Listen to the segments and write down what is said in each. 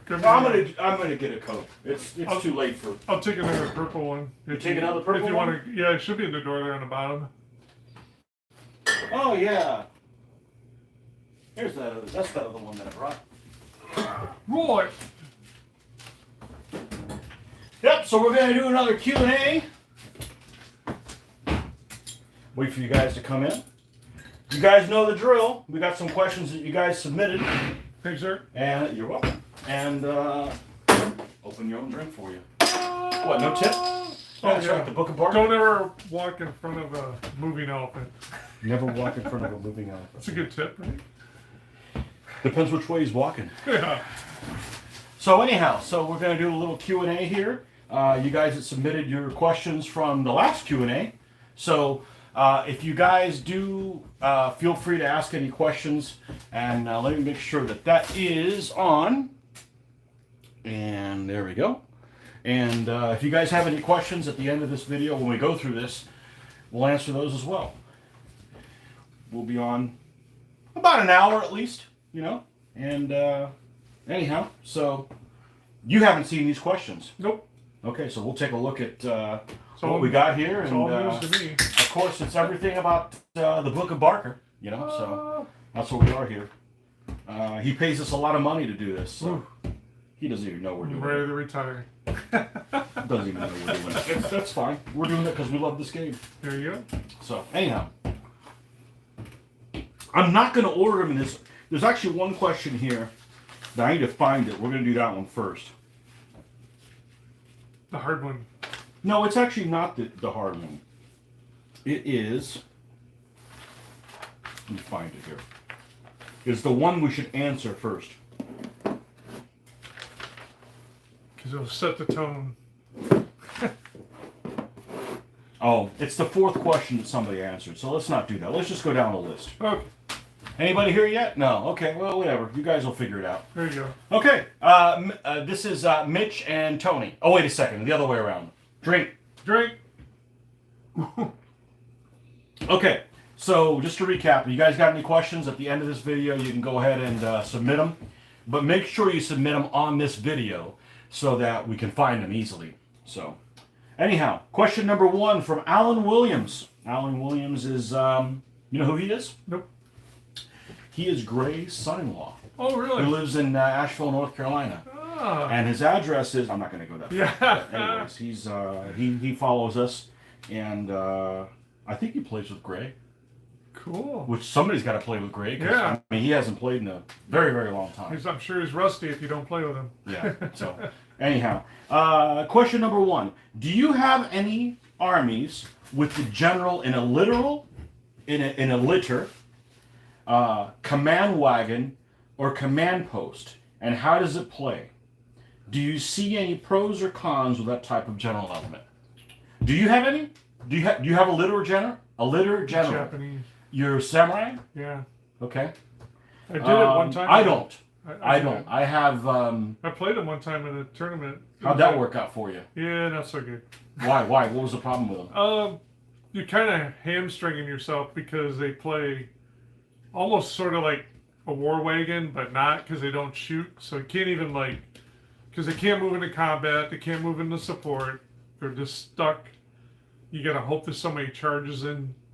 I'm gonna get a Coke. It's too late for. I'll take another purple one. You take another purple if you one? want to. Yeah, it should be in the door there on the bottom. Oh yeah. Here's that's the other one that I brought. Right. Yep. So we're gonna do another Q&A. Wait for you guys to come in. You guys know the drill. We got some questions that you guys submitted. Thanks, sir. And you're welcome. And open your own drink for you. What? No tip? Oh, that's right. The Book of Barker. Don't ever walk in front of a moving elephant. Never walk in front of a moving elephant. That's a good tip, right? Depends which way he's walking. Yeah. So anyhow, we're going to do a little Q&A here. You guys had submitted your questions from the last Q&A. So if you guys do, feel free to ask any questions. And let me make sure that is on. And there we go. And if you guys have any questions at the end of this video, when we go through this, we'll answer those as well. We'll be on about an hour at least, you know. And anyhow, so you haven't seen these questions. Nope. Okay, so we'll take a look at what we got here. It's and all news to me. of course, it's everything about the Book of Barker, you know. So that's what we are here. He pays us a lot of money to do this. So he doesn't even know we're doing I'm ready to retire. Doesn't even know we're doing it. That's fine. We're doing it because we love this game. There you go. So anyhow, I'm not going to order them in this. There's actually one question here that I need to find it. We're going to do that one first. The hard one. No, it's actually not the hard one. It is. Let me find it here. It's the one we should answer first. Because it'll set the tone. Oh, it's the fourth question that somebody answered. So let's not do that. Let's just go down the list. Okay. Anybody here yet? No. Okay. Well, whatever. You guys will figure it out. There you go. Okay. This is Mitch and Tony. Oh, wait a second. The other way around. Drink. Drink. Okay. So just to recap, if you guys got any questions at the end of this video, you can go ahead and submit them. But make sure you submit them on this video so that we can find them easily. So, anyhow, question number 1 from Alan Williams. Alan Williams is, you know who he is? Nope. He is Gray's son-in-law. Oh, really? Who lives in Asheville, North Carolina. Ah. And his address is, I'm not going to go that far. Yeah. But anyways, he follows us, and I think he plays with Gray. Cool. Which somebody's got to play with Gray. Yeah. I mean, he hasn't played in a very, very long time. I'm sure he's rusty if you don't play with him. Yeah. So, anyhow, question number 1: do you have any armies with the general in a literal, in a litter, command wagon, or command post, and how does it play? Do you see any pros or cons with that type of general element? Do you have any? Do you have a litter general? A litter general. Japanese. You're samurai? Yeah. Okay. I did it one time. I don't. I don't. I have. I played it one time in a tournament. How'd that work out for you? Yeah, not so good. Why? What was the problem with them? You're kind of hamstringing yourself because they play almost sort of like a war wagon, but not because they don't shoot. So you can't even because they can't move into combat. They can't move into support. They're just stuck. You gotta hope that somebody charges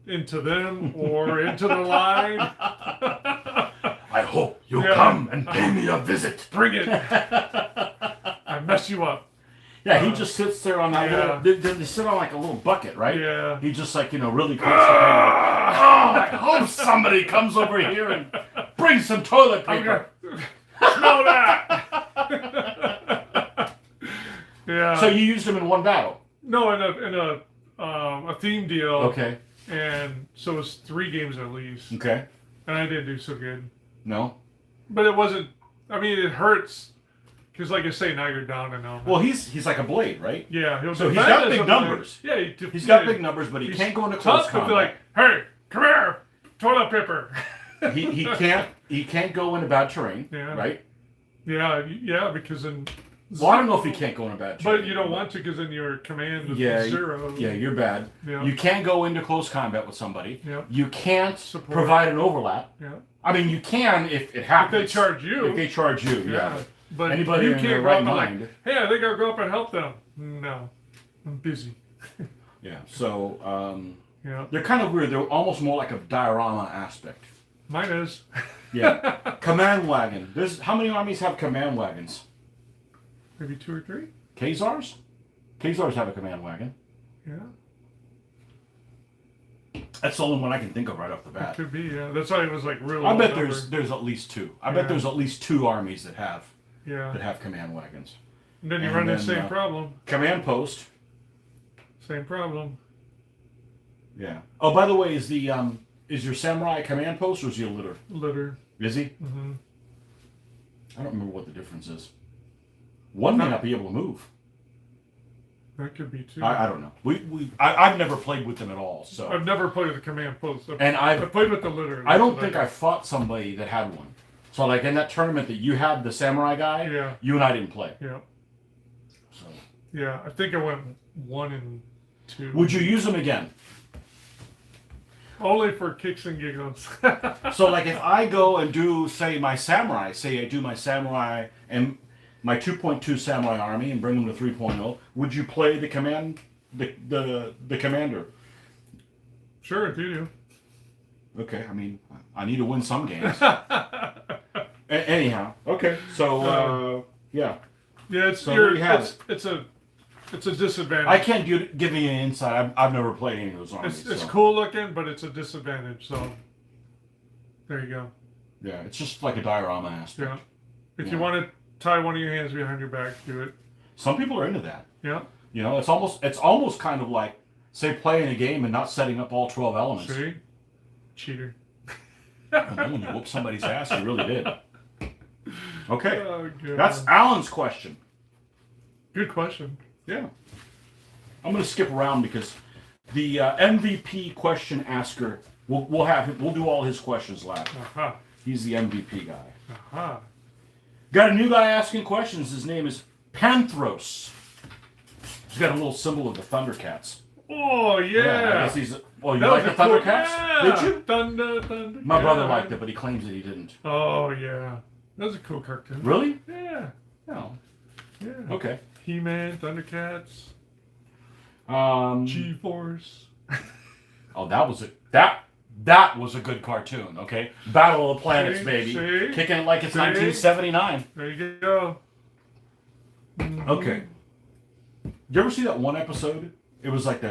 into them or into the line. I hope you'll come and pay me a visit. Bring it. I mess you up. Yeah, he just sits there on that little. They sit on like a little bucket, right? Yeah. He just really constipated. I hope somebody comes over here and brings some toilet paper. Smell that. Yeah. So you used him in one battle? No, in a theme deal. Okay. And so it was 3 games at least. Okay. And I didn't do so good. No? But it wasn't, I mean, it hurts. Because like I say, now you're down and down. Well, he's like a blade, right? Yeah. So he's got big numbers. Yeah. He's got big numbers, but he can't go into close combat. Be like, hey, come here, toilet paper. he can't go into bad terrain, right? Yeah, because then... Well, I don't know if he can't go into bad terrain. But you don't want to because then your command is 0. Yeah, you're bad. Yeah. You can't go into close combat with somebody. Yeah. You can't provide an overlap. Yeah. I mean, you can if it happens. If they charge you. If they charge you, yeah. But anybody you in can't their go right up and mind. like, hey, I think I'll go up and help them. No, I'm busy. Yeah. So Yeah. they're kind of weird. They're almost more like a diorama aspect. Mine is. Yeah. Command wagon. There's how many armies have command wagons? Maybe 2 or 3. Khazars? Khazars have a command wagon. Yeah. That's the only one I can think of right off the It bat. could be. Yeah. That's why it was like real. I bet number. there's at least 2. I Yeah. bet there's at least 2 armies that have Yeah. command wagons. And then you And run the then, same problem. Command post. Same problem. Yeah. Oh, by the way, is your samurai a command post or is he a litter? Litter. Is he? Mm-hmm. I don't remember what the difference is. One may not be able to move. That could be too. I don't know. I've never played with them at all. So I've never played with the command post. and I've played with the litter. I don't think I fought somebody that had one. So like in that tournament that you had the samurai guy, Yeah. you and I didn't play. Yeah. So Yeah. I think I went 1 and 2. would you use them again? Only for kicks and giggles. So like if I go and do say my samurai, say I do my samurai and my 2.2 samurai army and bring them to 3.0, would you play the the commander? Sure, do you? Okay, I mean I need to win some games. Anyhow, okay, so yeah. Yeah, it's So there you have it's a disadvantage. I can't give you an insight. I've never played any of those armies. It's so. cool looking, but it's a disadvantage. So there you go. Yeah, it's just like a diorama aspect. Yeah. If Yeah. you want to tie one of your hands behind your back, do it. Some people are into that. Yeah. You know, it's almost kind of like say playing a game and not setting up all 12 elements. See? Cheater. And then when you whoop somebody's ass, you really did. Okay, Oh, good. that's Alan's question. Good question. Yeah. I'm going to skip around because the MVP question asker, we'll have him, we'll do all his questions last. Aha. He's the MVP guy. Aha. Got a new guy asking questions. His name is Panthros. He's got a little symbol of the Thundercats. Oh, yeah. I guess he's. Oh, you That like the was a cool- Thundercats? yeah. Did you? Thunder. My brother yeah. liked it, but he claims that he didn't. Oh, yeah. That was a cool cartoon. Really? Yeah. No. Yeah. Okay. He-Man, Thundercats, Um. G-Force. Oh, that was a good cartoon. Okay. Battle of the Planets, See? baby. See? Kicking it like it's See? 1979. There you go. Okay. You ever see that one episode? It was like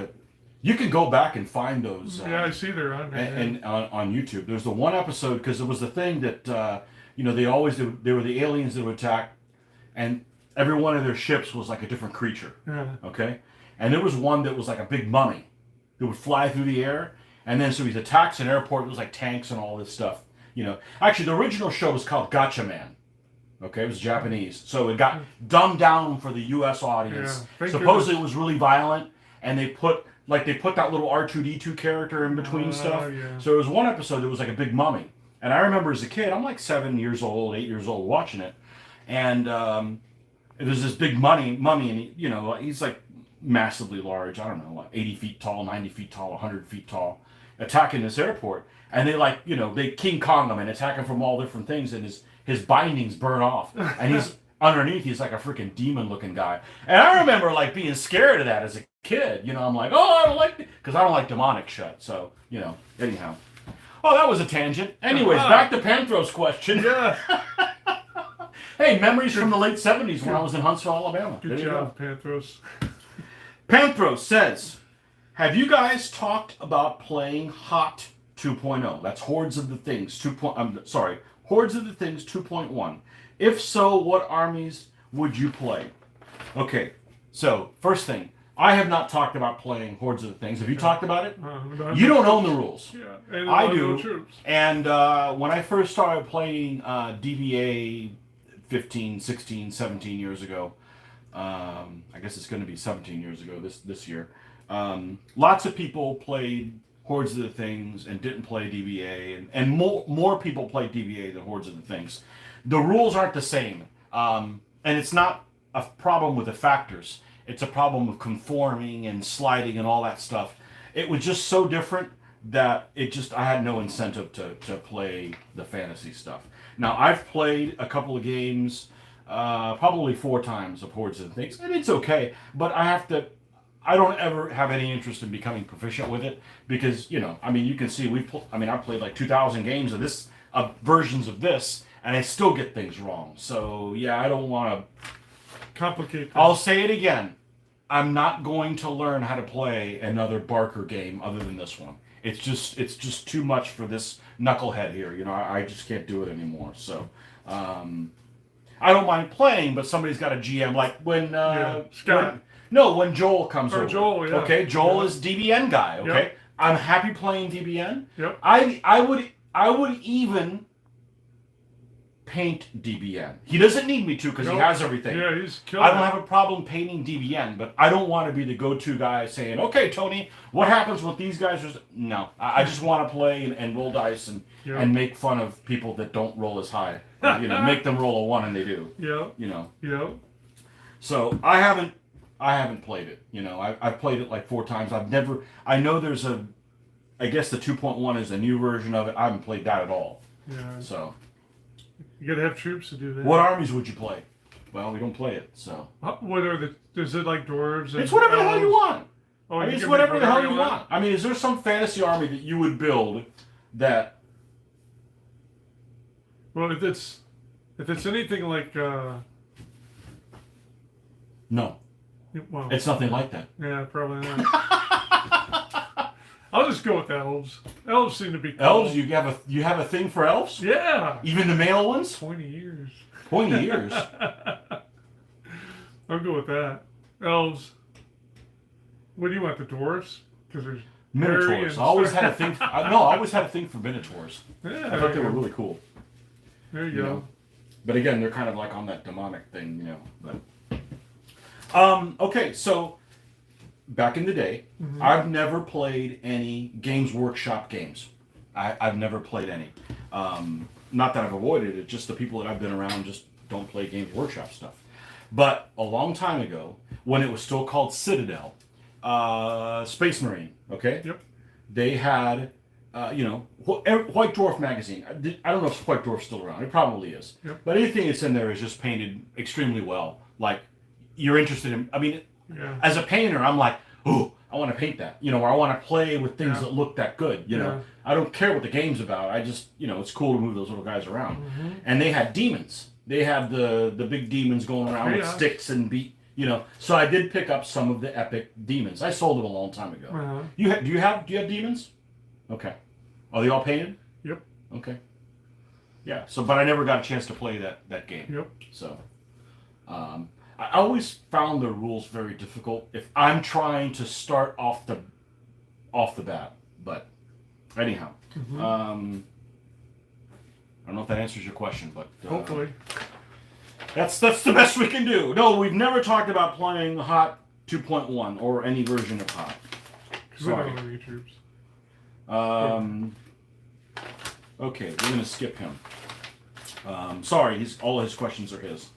you can go back and find those. Yeah, I see they're on there. and on YouTube. There's the one episode because it was the thing that they were the aliens that would attack, and every one of their ships was like a different creature. Yeah. Okay, and there was one that was like a big mummy that would fly through the air, and then so he attacks an airport. It was like tanks and all this stuff. You know, actually the original show was called Gotcha Man. Okay, it was Japanese, so it got dumbed down for the U.S. audience. Yeah. Supposedly it was really violent, and they put that little R2D2 character in between stuff. Yeah. So there was one episode that was like a big mummy, and I remember as a kid, I'm like 7 years old, 8 years old, watching it, and there's this big mummy, and he's like massively large. I don't know, like 80 feet tall, 90 feet tall, 100 feet tall, attacking this airport, and they King Kong him and attack him from all different things, and his bindings burn off, and he's underneath. He's like a freaking demon-looking guy, and I remember like being scared of that as a kid. I'm like, oh, I don't like it because I don't like demonic shit. So anyhow. Oh, that was a tangent. Anyways, back to Panthros' question. Yeah. Hey, memories from the late 70s when I was in Huntsville, Alabama. Good There you job, Panthros. go. Panthros says, have you guys talked about playing Hot 2.0? That's Hordes of the Things 2. Hordes of the Things 2.1. If so, what armies would you play? Okay, so first thing, I have not talked about playing Hordes of the Things. Have you talked about it? You don't own the rules. Yeah, and I no do. troops. And when I first started playing DBA 15, 16, 17 years ago, I guess it's going to be 17 years ago this year, lots of people played Hordes of the Things and didn't play DBA, and more people played DBA than Hordes of the Things. The rules aren't the same, and it's not a problem with the factors. It's a problem of conforming and sliding and all that stuff. It was just so different that I had no incentive to play the fantasy stuff. Now, I've played a couple of games probably 4 times of hordes and things, and it's okay. But I don't ever have any interest in becoming proficient with it because I mean, you can see I've played like 2,000 games of this, versions of this, and I still get things wrong. So yeah, I don't want to complicate things. I'll say it again. I'm not going to learn how to play another Barker game other than this one. It's just too much for this knucklehead here. I just can't do it anymore. So, I don't mind playing, but somebody's got a GM like when Scott. When Joel comes over. Joel, yeah. Okay, Joel is DBN guy. Okay, Yep. I'm happy playing DBN. Yep. I would even paint DBN. He doesn't need me to because he has everything. Yeah, he's killing I don't have a problem painting DBN, but I don't want to be the go-to guy saying, "Okay, Tony, what happens with these guys?" No, I just want to play and roll dice and make fun of people that don't roll as high. Make them roll a 1 and they do. Yeah. Yeah. So I haven't played it. I've played it like 4 times. I know there's I guess the 2.1 is a new version of it. I haven't played that at all. Yeah. So. You gotta have troops to do that. What armies would you play? Well, we don't play it, so. What are is it like dwarves? And it's whatever the hell you want. Oh, I mean, it's whatever the hell you want. I mean, is there some fantasy army that you would build that? Well, if it's anything like. No. Well, it's nothing like that. Yeah, probably not. I'll just go with elves. Elves seem to be cool. Elves? You have a thing for elves? Yeah. Even the male ones? 20 years. 20 years. I'll go with that. Elves. What do you want? The dwarves? Because there's Minotaurs. I always had a thing. I always had a thing for Minotaurs. Yeah, I thought they were really cool. There you go. But again, they're kind of like on that demonic thing, But okay, so. Back in the day, I've never played any Games Workshop games. I've never played any. Not that I've avoided it, just the people that I've been around just don't play Games Workshop stuff. But a long time ago, when it was still called Citadel, Space Marine, okay? Yep. They had, White Dwarf magazine. I don't know if White Dwarf's still around. It probably is. Yep. But anything that's in there is just painted extremely well. Like, you're interested in, as a painter, I'm like, oh, I want to paint that, or I want to play with things that look that good, I don't care what the game's about. I just, it's cool to move those little guys around. And they had demons. They had the big demons going around with sticks and So I did pick up some of the epic demons. I sold them a long time ago. Do you have demons? Okay. Are they all painted? Yep. Okay. Yeah. So, but I never got a chance to play that game. Yep. So, I always found the rules very difficult if I'm trying to start off the bat. But anyhow, I don't know if that answers your question, but hopefully that's the best we can do. No, we've never talked about playing Hot 2.1 or any version of Hot. Sorry. We don't have any troops. Okay, we're gonna skip him. Sorry, all his questions are his.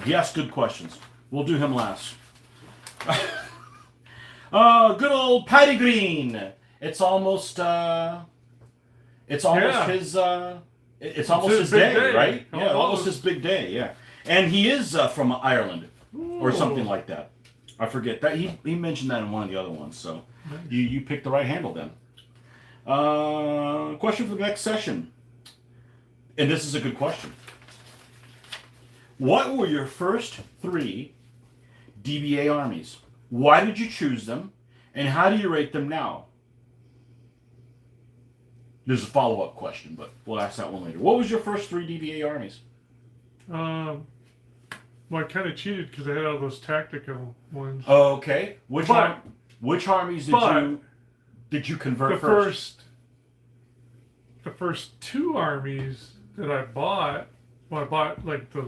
He asked good questions. We'll do him last. Good old Patty Green. It's almost his day, right? Yeah, almost his big day. Yeah, and he is from Ireland or something like that. I forget that he mentioned that in one of the other ones. So you picked the right handle then. Question for the next session, and this is a good question. What were your first 3 DBA armies? Why did you choose them? And how do you rate them now? There's a follow-up question, but we'll ask that one later. What was your first 3 DBA armies? Well, I kind of cheated because I had all those tactical ones. Okay. Which armies did you convert first? The first 2 armies that I bought, I bought like the...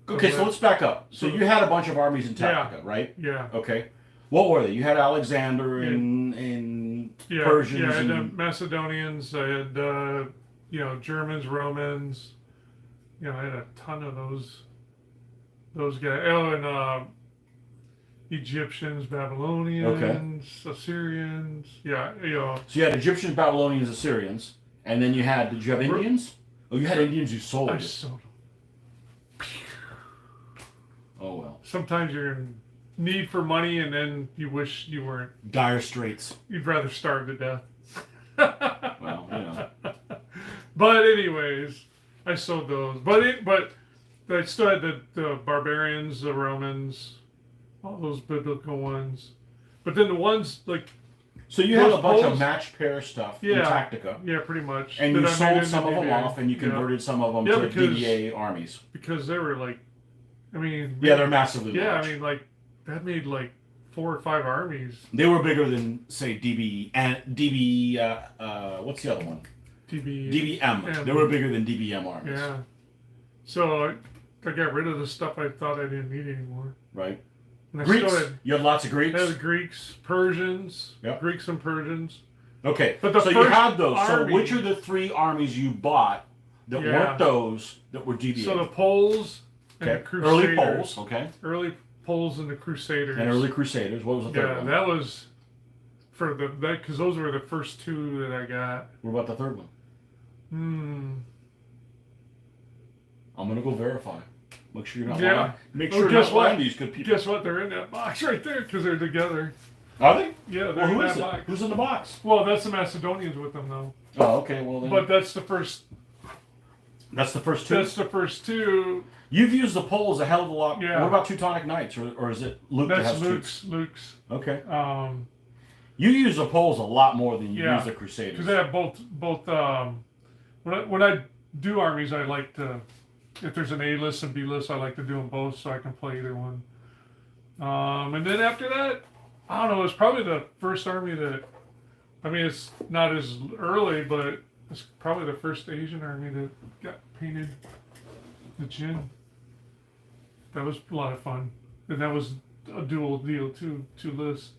Okay, so let's back up. So you had a bunch of armies in Tactica, right? Yeah. Okay. What were they? You had Alexander and Persians. Yeah, I had the Macedonians. I had Germans, Romans. I had a ton of those guys. Oh, and Egyptians, Babylonians, Assyrians. Yeah, So you had Egyptians, Babylonians, Assyrians, and then did you have Indians? Oh, you had Indians you sold. I sold them. sometimes you're in need for money, and then you wish you weren't. Dire straits. You'd rather starve to death. Well, you know. But anyways, I sold those. But I still had the barbarians, the Romans, all those biblical ones. But then the ones like. So you have those a bunch poles, of match pair stuff in Tactica. Yeah, pretty much. And that you I made sold into some of them DBA. off, and you converted some of them to DBA armies. Because they were like, I mean. Yeah, they're massively large. Yeah, I mean, like, that made like 4 or 5 armies. They were bigger than, say, what's the other one? DBM. They were bigger than DBM armies. Yeah. So I got rid of the stuff I thought I didn't need anymore. Right. And Greeks. You had lots of Greeks? I had Greeks, Persians. Yep. Greeks and Persians. Okay. But so you had those. Army, so which are the 3 armies you bought that weren't those that were DBA? So the Poles and the Crusaders. Early Poles, okay. Early Poles and the Crusaders. And early Crusaders. What was the third one? Yeah, that was for because those were the first 2 that I got. What about the third one? I'm gonna go verify. Make sure you're not lying. Make sure you're not lying to these good people. Guess what? They're in that box right there because they're together. Are they? Yeah, they're in that box. Who's in the box? Well, that's the Macedonians with them, though. Oh, okay. Well, then. But that's the first. That's the first 2. That's the first 2. You've used the Poles a hell of a lot. Yeah. What about Teutonic Knights, or is it Luke? That's that has Luke's. Okay. You use the Poles a lot more than you use the Crusaders. Because they have both. When I do armies, I like to. If there's an A list and B list, I like to do them both so I can play either one. And then after that, I don't know. It's probably the first army that. I mean, it's not as early, but it's probably the first Asian army that got painted. The Jin. That was a lot of fun, and that was a dual deal too. 2 lists.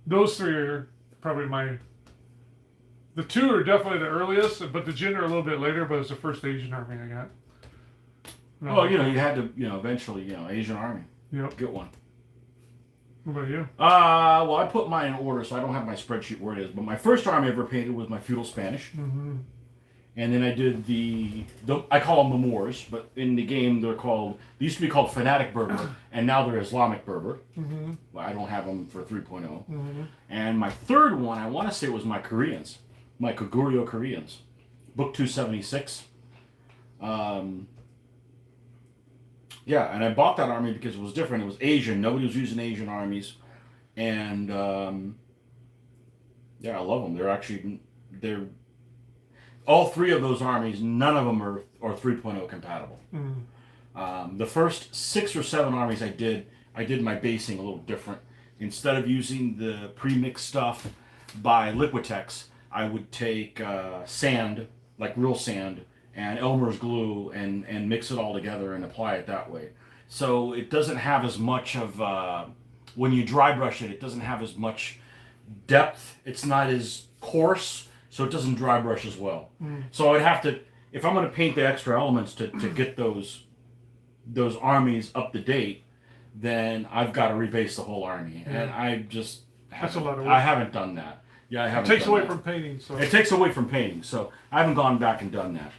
Those 3 are probably my. The 2 are definitely the earliest, but the Jin are a little bit later. But it's the first Asian army I got. Well, you had to, eventually, Asian army. Yep. Get one. What about you? Well, I put mine in order, so I don't have my spreadsheet where it is. But my first army I ever painted was my feudal Spanish. Mm-hmm. And then I did I call them the Moors, but in the game they used to be called Fanatic Berber, and now they're Islamic Berber. Mm-hmm. Well, I don't have them for 3.0. Mm-hmm. And my third one, I want to say, was my Koreans. My Koguryo Koreans. Book 276. Yeah, and I bought that army because it was different. It was Asian. Nobody was using Asian armies. And, I love them. They're all 3 of those armies, none of them are 3.0 compatible. Mm-hmm. The first 6 or 7 armies I did my basing a little different. Instead of using the pre-mixed stuff by Liquitex, I would take sand, like real sand, and Elmer's glue and mix it all together and apply it that way. So it doesn't have as much of, when you dry brush it, it doesn't have as much depth. It's not as coarse, so it doesn't dry brush as well. So I'd have to, if I'm going to paint the extra elements to get those armies up to date, then I've got to rebase the whole army. And I just That's a lot of work. I haven't done that. Yeah, I haven't. It takes done away that. from painting. So It takes away from painting, so I haven't gone back and done that.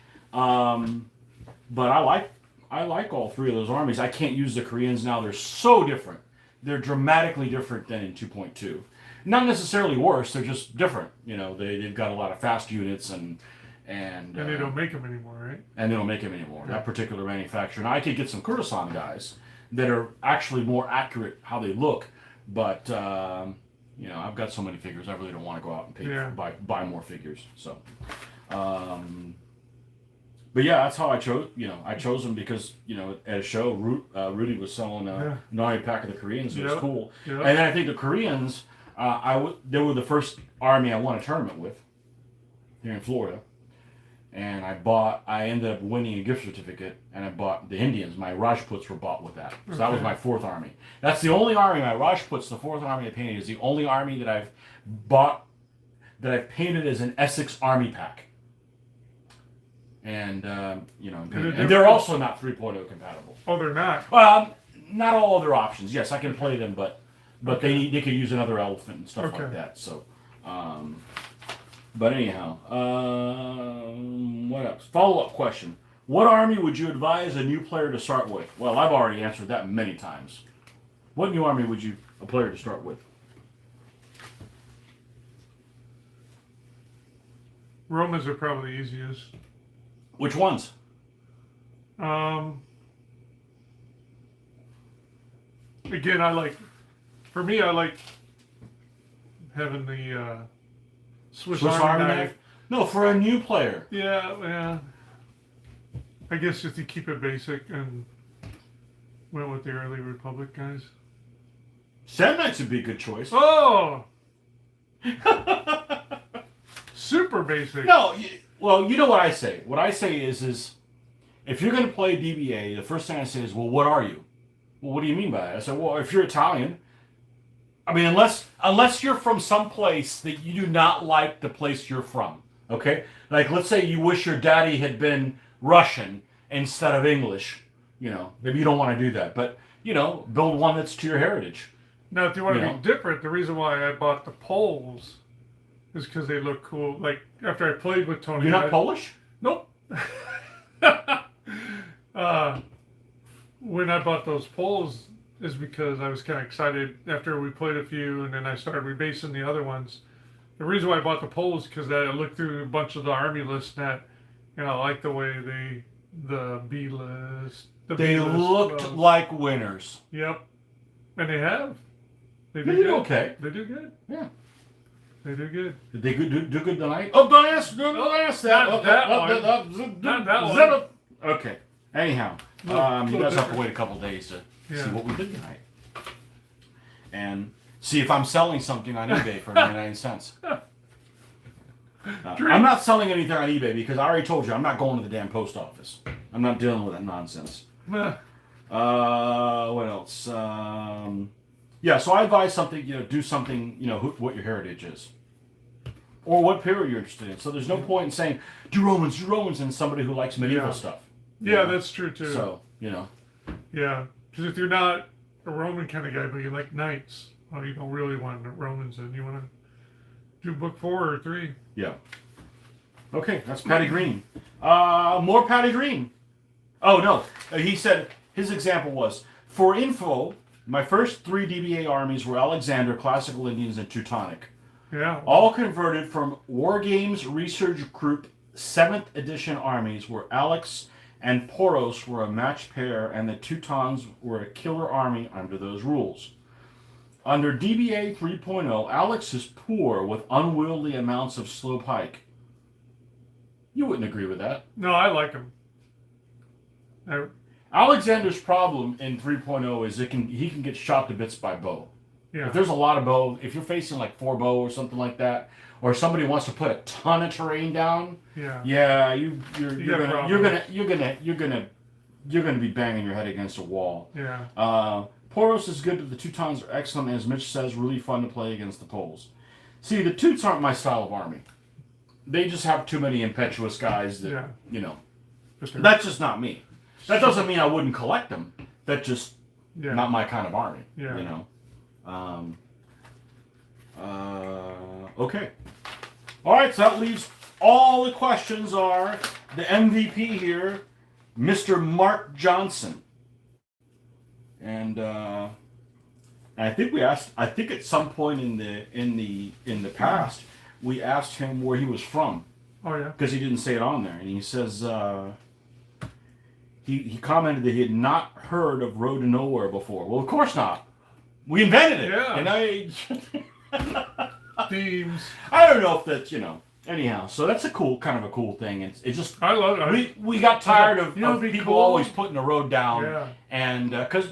But I like all 3 of those armies. I can't use the Koreans now. They're so different. They're dramatically different than in 2.2. Not necessarily worse. They're just different. They've got a lot of fast units and they don't make them anymore, right? And they don't make them anymore. That particular manufacturer. Now I could get some Kurdistan guys that are actually more accurate how they look, but I've got so many figures. I really don't want to go out and buy more figures. So, but yeah, that's how I chose. I chose them because at a show, Rudy was selling an army pack of the Koreans. It was cool. Yep. And then I think the Koreans, they were the first army I won a tournament with here in Florida. And I ended up winning a gift certificate, and I bought the Indians. My Rajputs were bought with that. So that was my 4th army. That's the only army, my Rajputs, the 4th army I painted, is the only army that I've bought, that I've painted as an Essex army pack. And, and they're also not 3.0 compatible. Oh, they're not? Well, not all other options. Yes, I can play them, but they could use another elephant and stuff like that. So, but anyhow, what else? Follow-up question. What army would you advise a new player to start with? Well, I've already answered that many times. What new army would you a player to start with? Romans are probably the easiest. Which ones? Again, for me, I like having the Swiss Army knife. No, for a new player. Yeah. I guess just to keep it basic and went with the early Republic guys. Sand Knights would be a good choice. Oh! Super basic. No, well, you know what I say. What I say is if you're going to play DBA, the first thing I say is, well, what are you? Well, what do you mean by that? I said, well, if you're Italian, I mean, unless you're from some place that you do not like the place you're from, okay? Like, let's say you wish your daddy had been Russian instead of English. You know, maybe you don't want to do that, but, you know, build one that's to your heritage. Now, if you want to be different, the reason why I bought the poles is because they look cool. Like, after I played with Tony... You're not Polish? Nope. When I bought those poles is because I was kind of excited after we played a few, and then I started rebasing the other ones. The reason why I bought the poles is because I looked through a bunch of the Army lists that, you know, I like the way the B list... They looked like winners. Yep. And they have. They do good. Okay. They do good. Yeah. They do good. Did they do good tonight? Oh, don't ask that. Not that one. Okay. Anyhow, you guys have to wait a couple days to see what we did tonight. And see if I'm selling something on eBay for 99 cents. I'm not selling anything on eBay because I already told you I'm not going to the damn post office. I'm not dealing with that nonsense. What else? Yeah, so I advise something, do something, what your heritage is. Or what period you're interested in. So there's no point in saying, do Romans, and somebody who likes medieval stuff. Yeah, that's true too. So, Yeah, because if you're not a Roman kind of guy, but you like knights, well, you don't really want Romans, and you want to do book 4 or 3. Yeah. Okay, that's Patty Green. More Patty Green. Oh, no. He said, his example was, for info, my first 3 DBA armies were Alexander, Classical Indians, and Teutonic. Yeah. All converted from War Games Research Group 7th edition armies, where Alex and Poros were a match pair, and the Teutons were a killer army under those rules. Under DBA 3.0, Alex is poor with unwieldy amounts of slow pike. You wouldn't agree with that. No, I like him. Alexander's problem in 3.0 is he can get shot to bits by bow. Yeah. If there's a lot of bow, if you're facing like 4 bow or something like that, or somebody wants to put a ton of terrain down, you're gonna be banging your head against a wall. Yeah. Poros is good, but the Teutons are excellent, and as Mitch says, really fun to play against the Poles. See, the Teuts aren't my style of army. They just have too many impetuous guys that, that's just not me. That doesn't mean I wouldn't collect them. That's just not my kind of army, Okay. All right, so that leaves all the questions are the MVP here, Mr. Mark Johnson. And I think at some point in the past we asked him where he was from. Oh yeah. Because he didn't say it on there, and he says he commented that he had not heard of Road to Nowhere before. Well, of course not. We invented it. Yeah. And themes. I don't know if that's Anyhow, so that's a cool thing. It's just I love it. We got tired of people always putting the road down. Yeah. And because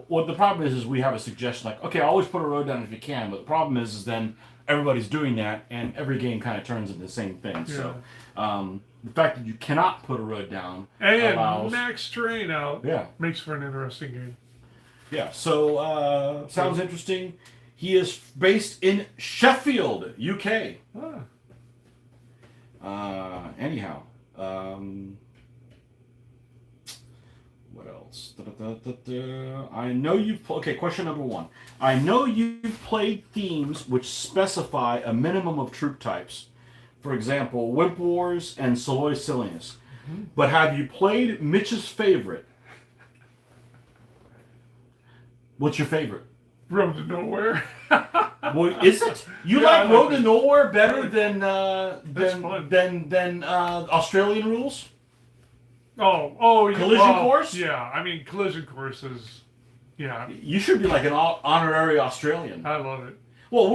what the problem is we have a suggestion like, okay, always put a road down if you can. But the problem is then everybody's doing that, and every game kind of turns into the same thing. Yeah. So the fact that you cannot put a road down and allows max terrain out makes for an interesting game. Yeah. So sounds interesting. He is based in Sheffield, UK. Anyhow, what else? I know you've... Okay, question number 1. I know you've played themes which specify a minimum of troop types. For example, Wimp Wars and Saloy Silliness. But have you played Mitch's favorite? What's your favorite? Road to Nowhere. Well, is it? You Yeah, like I Road like to it. Nowhere better than fun. Australian rules? Oh, Collision Course? Yeah, I mean, Collision Course is, yeah, You should be like an honorary Australian. I love it. Well,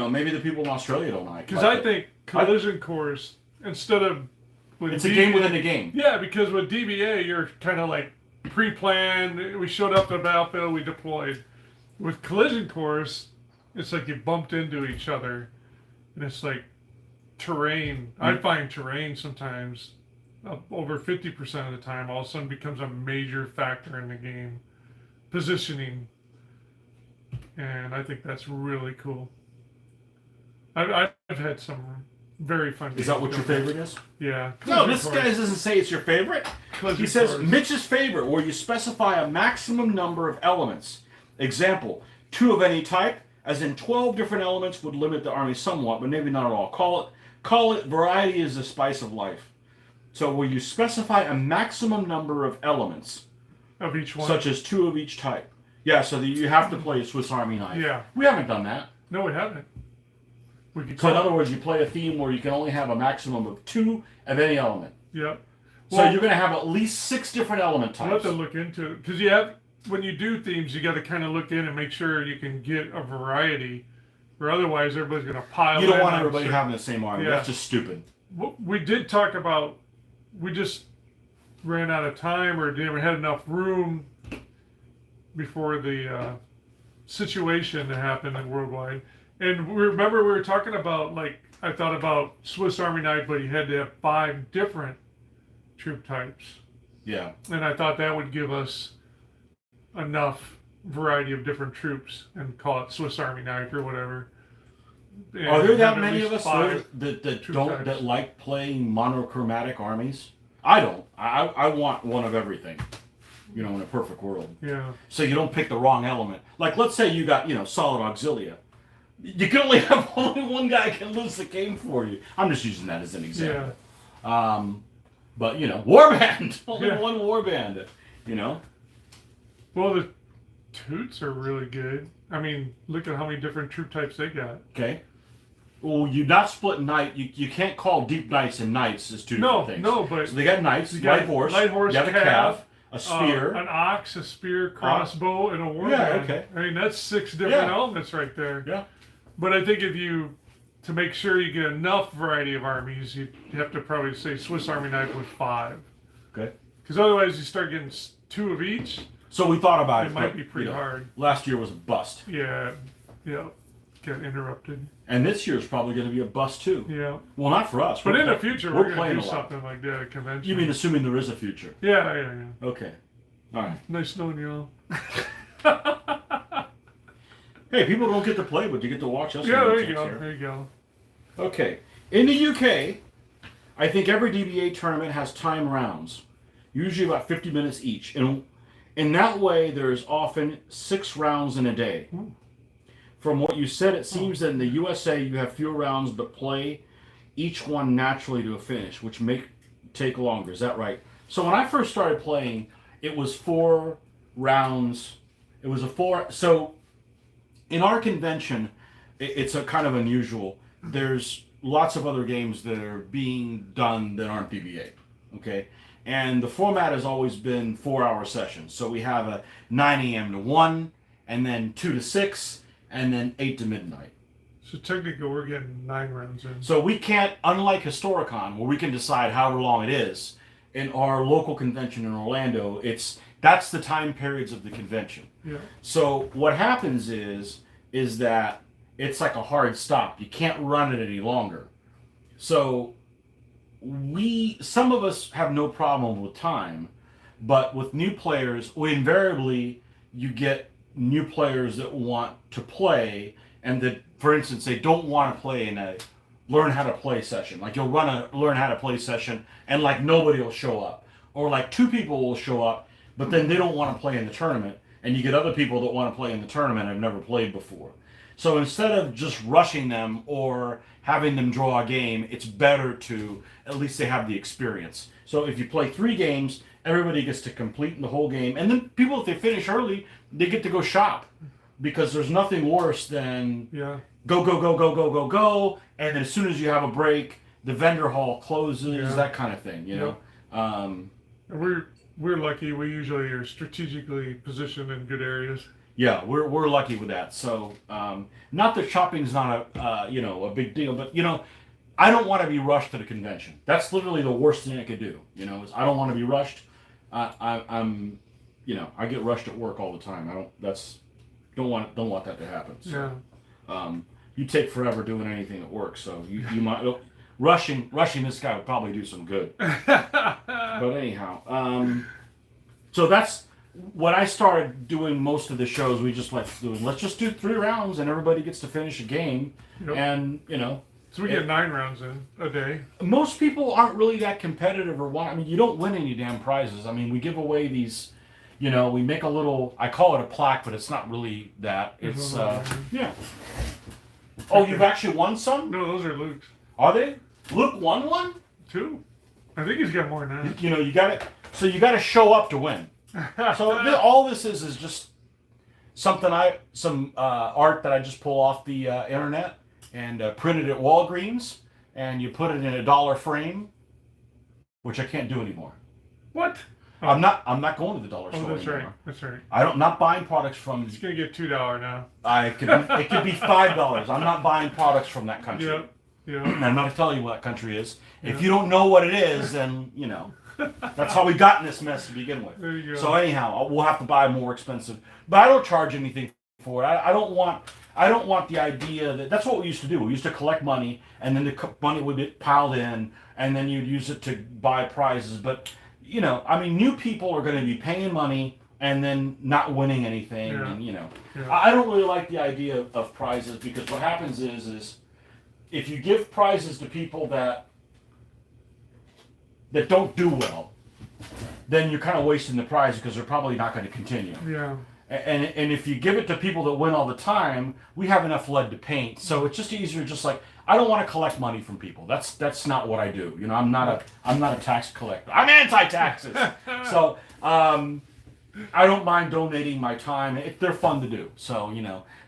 maybe the people in Australia don't like. Because I think Collision Course, instead of with it's a game within a game. Yeah, because with DBA, you're kind of like pre-planned. We showed up to the battlefield, we deployed. With Collision Course, it's like you bumped into each other, and it's like terrain. I find terrain sometimes over 50% of the time all of a sudden becomes a major factor in the game. Positioning, and I think that's really cool. I've had some very fun games. Is that what your favorite is? Yeah. No, this guy doesn't say it's your favorite. He says Mitch's favorite, where you specify a maximum number of elements. Example, 2 of any type, as in 12 different elements would limit the army somewhat, but maybe not at all. Call it variety is the spice of life. So where you specify a maximum number of elements. Of each one. Such as 2 of each type. Yeah, so that you have to play a Swiss Army knife. Yeah. We haven't done that. No, we haven't. So in other words, you play a theme where you can only have a maximum of 2 of any element. Yep. So you're going to have at least 6 different element types. We'll have to look into it. Because when you do themes, you got to kind of look in and make sure you can get a variety. Or otherwise, everybody's going to pile in. You don't want everybody having the same army. Yeah. That's just stupid. We did talk about, we just ran out of time or didn't have enough room before the situation that happened in Worldwide. And remember we were talking about, like, I thought about Swiss Army knife, but you had to have 5 different troop types. Yeah. And I thought that would give us enough variety of different troops and call it Swiss Army knife or whatever. And are there that many of us that that like playing monochromatic armies? I don't. I want one of everything. In a perfect world. Yeah. So you don't pick the wrong element. Like, let's say you got, solid auxilia. You can only have only one guy can lose the game for you. I'm just using that as an example. Yeah. But, warband. Only one warband. Well, the Toots are really good. I mean, look at how many different troop types they got. Okay. Well, you not split knight. You can't call deep knights and knights as 2 different things. No, but... So they got knights, light horse, you have a cav, a spear. An ox, a spear, crossbow, and a warband. Yeah, okay. I mean, that's 6 different elements right there. Yeah. But I think to make sure you get enough variety of armies, you have to probably say Swiss Army knife with 5. Okay. Because otherwise you start getting 2 of each. So we thought about it. It might be pretty hard. Last year was a bust. Yeah. Got interrupted. And this year's probably going to be a bust too. Yeah. Well, not for us. But in the future, we're going to do a lot. something like that at convention. You mean assuming there is a future? Yeah. Okay. All right. Nice knowing you all. Hey, people don't get to play, but you get to watch us. Yeah, there you go. There you go. Okay. In the UK, I think every DBA tournament has time rounds, usually about 50 minutes each. And in that way, there's often 6 rounds in a day. Ooh. From what you said, it seems that in the USA, you have fewer rounds, but play each one naturally to a finish, which take longer. Is that right? So when I first started playing, it was 4 rounds. It was a 4. So in our convention, it's a kind of unusual. There's lots of other games that are being done that aren't DBA. Okay? And the format has always been 4-hour sessions. So we have a 9 a.m. to 1, and then 2 to 6, and then 8 to midnight. So technically we're getting 9 rounds in. So we can't, unlike Historicon, where we can decide however long it is, in our local convention in Orlando, that's the time periods of the convention. Yeah. So what happens is that it's like a hard stop. You can't run it any longer. So some of us have no problem with time, but with new players, invariably you get new players that want to play, and that, for instance, they don't want to play in a learn how to play session. Like, you'll run a learn how to play session, and like nobody will show up, or like 2 people will show up, but then they don't want to play in the tournament, and you get other people that want to play in the tournament and have never played before. So instead of just rushing them or having them draw a game, it's better to at least they have the experience. So if you play 3 games, everybody gets to complete the whole game, and then people, if they finish early, they get to go shop, because there's nothing worse than go go go go go go go, and then as soon as you have a break, the vendor hall closes, that kind of thing. You know, we're lucky. We usually are strategically positioned in good areas. Yeah, we're lucky with that. So, not that shopping's not a big deal, but I don't want to be rushed to the convention. That's literally the worst thing I could do. Is I don't want to be rushed. I'm I get rushed at work all the time. Don't want that to happen. So, you take forever doing anything at work, so you might rushing this guy would probably do some good. But anyhow, so that's. When I started doing most of the shows, we just let's just do 3 rounds and everybody gets to finish a game, and So we get 9 rounds in a day. Most people aren't really that competitive or want. I mean, you don't win any damn prizes. I mean, we give away these, we make a little. I call it a plaque, but it's not really that. It's yeah. Oh, you've actually won some? No, those are Luke's. Are they? Luke won one? 2. I think he's got more than that. You got it. So you got to show up to win. So all this is just some art that I just pull off the internet and printed at Walgreens, and you put it in a $1 frame, which I can't do anymore. What? Oh. I'm not going to the dollar store that's anymore. right. That's right. I'm not buying products from. It's gonna get $2 now. It could be $5. I'm not buying products from that country. Yeah. And I'm not gonna tell you what that country is. If you don't know what it is, then that's how we got in this mess to begin with. There you go. So anyhow, we'll have to buy more expensive. But I don't charge anything for it. I don't want the idea that's what we used to do. We used to collect money, and then the money would get piled in, and then you'd use it to buy prizes. But new people are going to be paying money and then not winning anything. And I don't really like the idea of prizes, because what happens is if you give prizes to people that don't do well, then you're kind of wasting the prize, because they're probably not going to continue. Yeah. And if you give it to people that win all the time, we have enough lead to paint. So it's just easier. Just like, I don't want to collect money from people. That's not what I do. I'm not a tax collector. I'm anti-taxes. So I don't mind donating my time if they're fun to do. So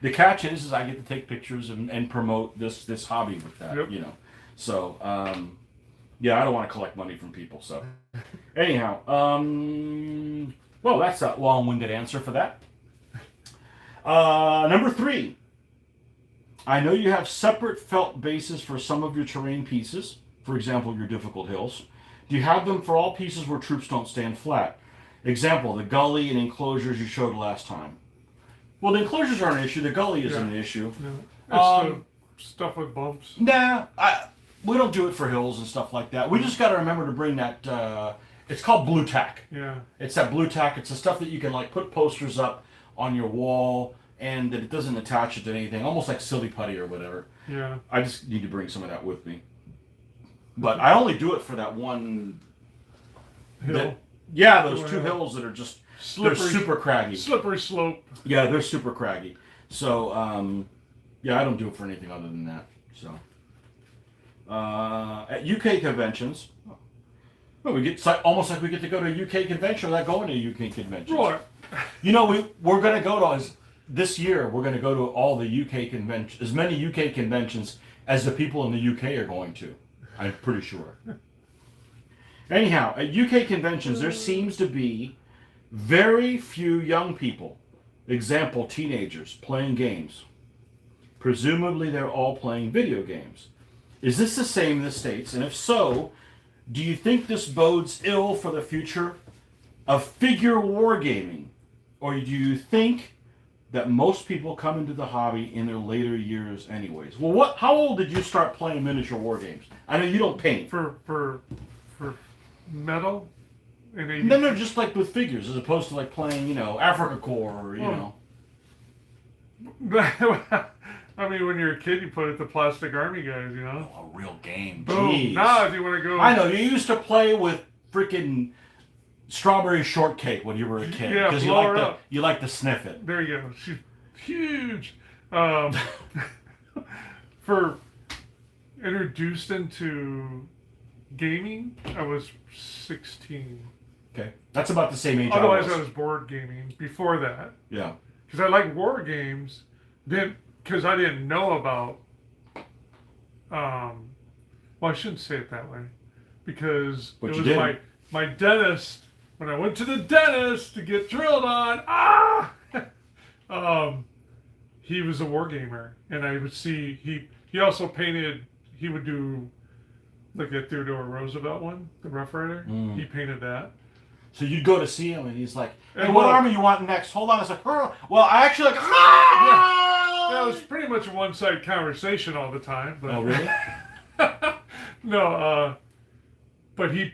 the catch is I get to take pictures and promote this hobby with that. Yep. So. Yeah, I don't want to collect money from people. So, anyhow, well, that's a long-winded answer for that. Number 3. I know you have separate felt bases for some of your terrain pieces. For example, your difficult hills. Do you have them for all pieces where troops don't stand flat? Example, the gully and enclosures you showed last time. Well, the enclosures are an issue. The gully isn't an issue. No. It's stuff with bumps. Nah, we don't do it for hills and stuff like that. We just got to remember to bring that. It's called blue tack. Yeah. It's that blue tack. It's the stuff that you can put posters up on your wall, and that it doesn't attach it to anything, almost like silly putty or whatever. Yeah. I just need to bring some of that with me. But I only do it for that one hill. Those 2 hills that are just slippery, they're super craggy. Slippery slope. Yeah, they're super craggy. So I don't do it for anything other than that. So. At UK conventions, we get almost like we get to go to a UK convention without going to a UK convention. Right. We're going to go to this year. We're going to go to all the UK conventions, as many UK conventions as the people in the UK are going to. I'm pretty sure. Anyhow, at UK conventions, there seems to be very few young people. Example, teenagers playing games. Presumably, they're all playing video games. Is this the same in the States? And if so, do you think this bodes ill for the future of figure wargaming? Or do you think that most people come into the hobby in their later years anyways? Well, how old did you start playing miniature war games? I know you don't paint. For metal? No, just like with figures, as opposed to playing, Africa Corps, or, I mean, when you're a kid, you play with the plastic army guys, A real game. Boom. Jeez. Now, if you want to go... I know, you used to play with freaking strawberry shortcake when you were a kid. Yeah, because you like to sniff it. There you go. She's huge. Um, for introduced into gaming, I was 16. Okay, that's about the same age. Otherwise, I was board gaming before that. Yeah. Because I like war games, because I didn't know about. Well, I shouldn't say it that way, because But it you was did. my dentist when I went to the dentist to get drilled on. He was a war gamer, and I would see he also painted. He would do like that Theodore Roosevelt one, the Rough Rider. He painted that. So you'd go to see him, and he's like, "Hey, And what look- army you want next? Hold on." It's like, "Well, I actually like." Yeah, it was pretty much a one-sided conversation all the time. But Oh, really? no, but he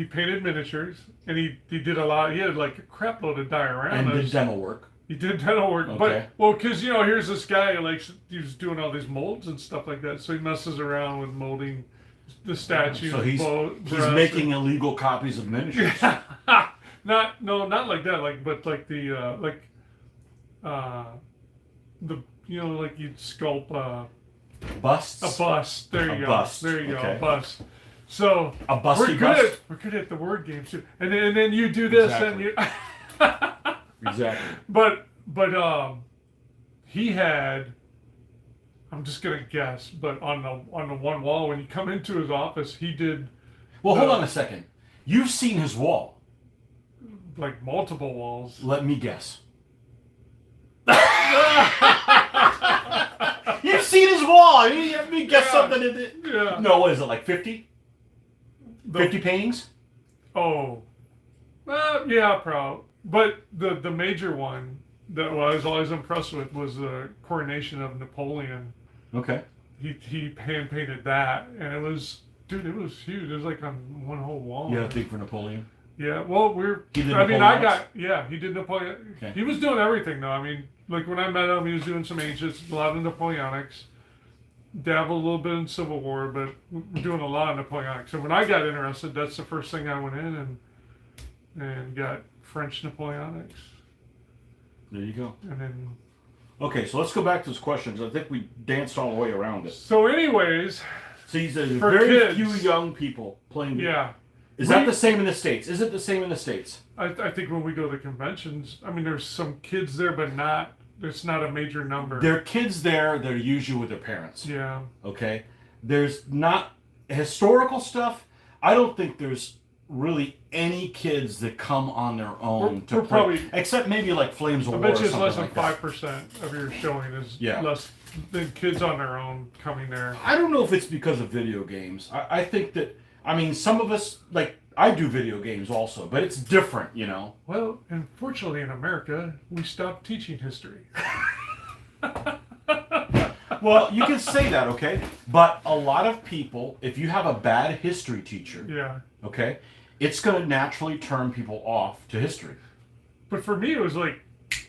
painted miniatures, and he did a lot. He had like a crap load of dioramas. And did dental work. He did dental work, Okay. but well, because here's this guy who he's doing all these molds and stuff like that. So he messes around with molding the statues. So he's making illegal copies of miniatures. not like that. But like the like you'd sculpt Busts. a bust. There you A go. bust. There you Okay. go. A bust. So A busty we're good at the word games too. And then you do this Exactly. and you. Exactly. But he had. I'm just gonna guess, but on the one wall when you come into his office, he did. Well, hold on a second. You've seen his wall. Like multiple walls. Let me guess. You've seen his wall. Let me guess something. Yeah. No, what is it, like 50? 50 paintings? Oh. Yeah, probably. But the major one that I was always impressed with was the Coronation of Napoleon. Okay. He hand painted that, and it was huge. It was like on one whole wall. You had a thing for Napoleon? Yeah. Well, He did I mean, Napoleonics? he did Napoleon. Okay. He was doing everything though. I mean, like when I met him, he was doing some ancients, a lot of Napoleonics. Dabbled a little bit in Civil War, but we're doing a lot of Napoleonics. So when I got interested, that's the first thing I went in and got French Napoleonics. There you go. And then. Okay, so let's go back to his questions. I think we danced all the way around it. So, anyways. So he says For very kids, few young people playing. Yeah. Is that the same in the States? Is it the same in the States? I think when we go to conventions, I mean, there's some kids there, but it's not a major number. There are kids there that are usually with their parents. Yeah. Okay? There's not historical stuff. I don't think there's really any kids that come on their own to we're play. probably, Except maybe like Flames of I War bet or you it's something less than like that. 5% of your showing is Yeah. less than kids on their own coming there. I don't know if it's because of video games. I think that, I mean, some of us, like, I do video games also, but it's different, you know? Well, unfortunately in America, we stopped teaching history. Well, you can say that, okay? But a lot of people, if you have a bad history teacher, Yeah. okay, it's going to naturally turn people off to history. But for me, it was like,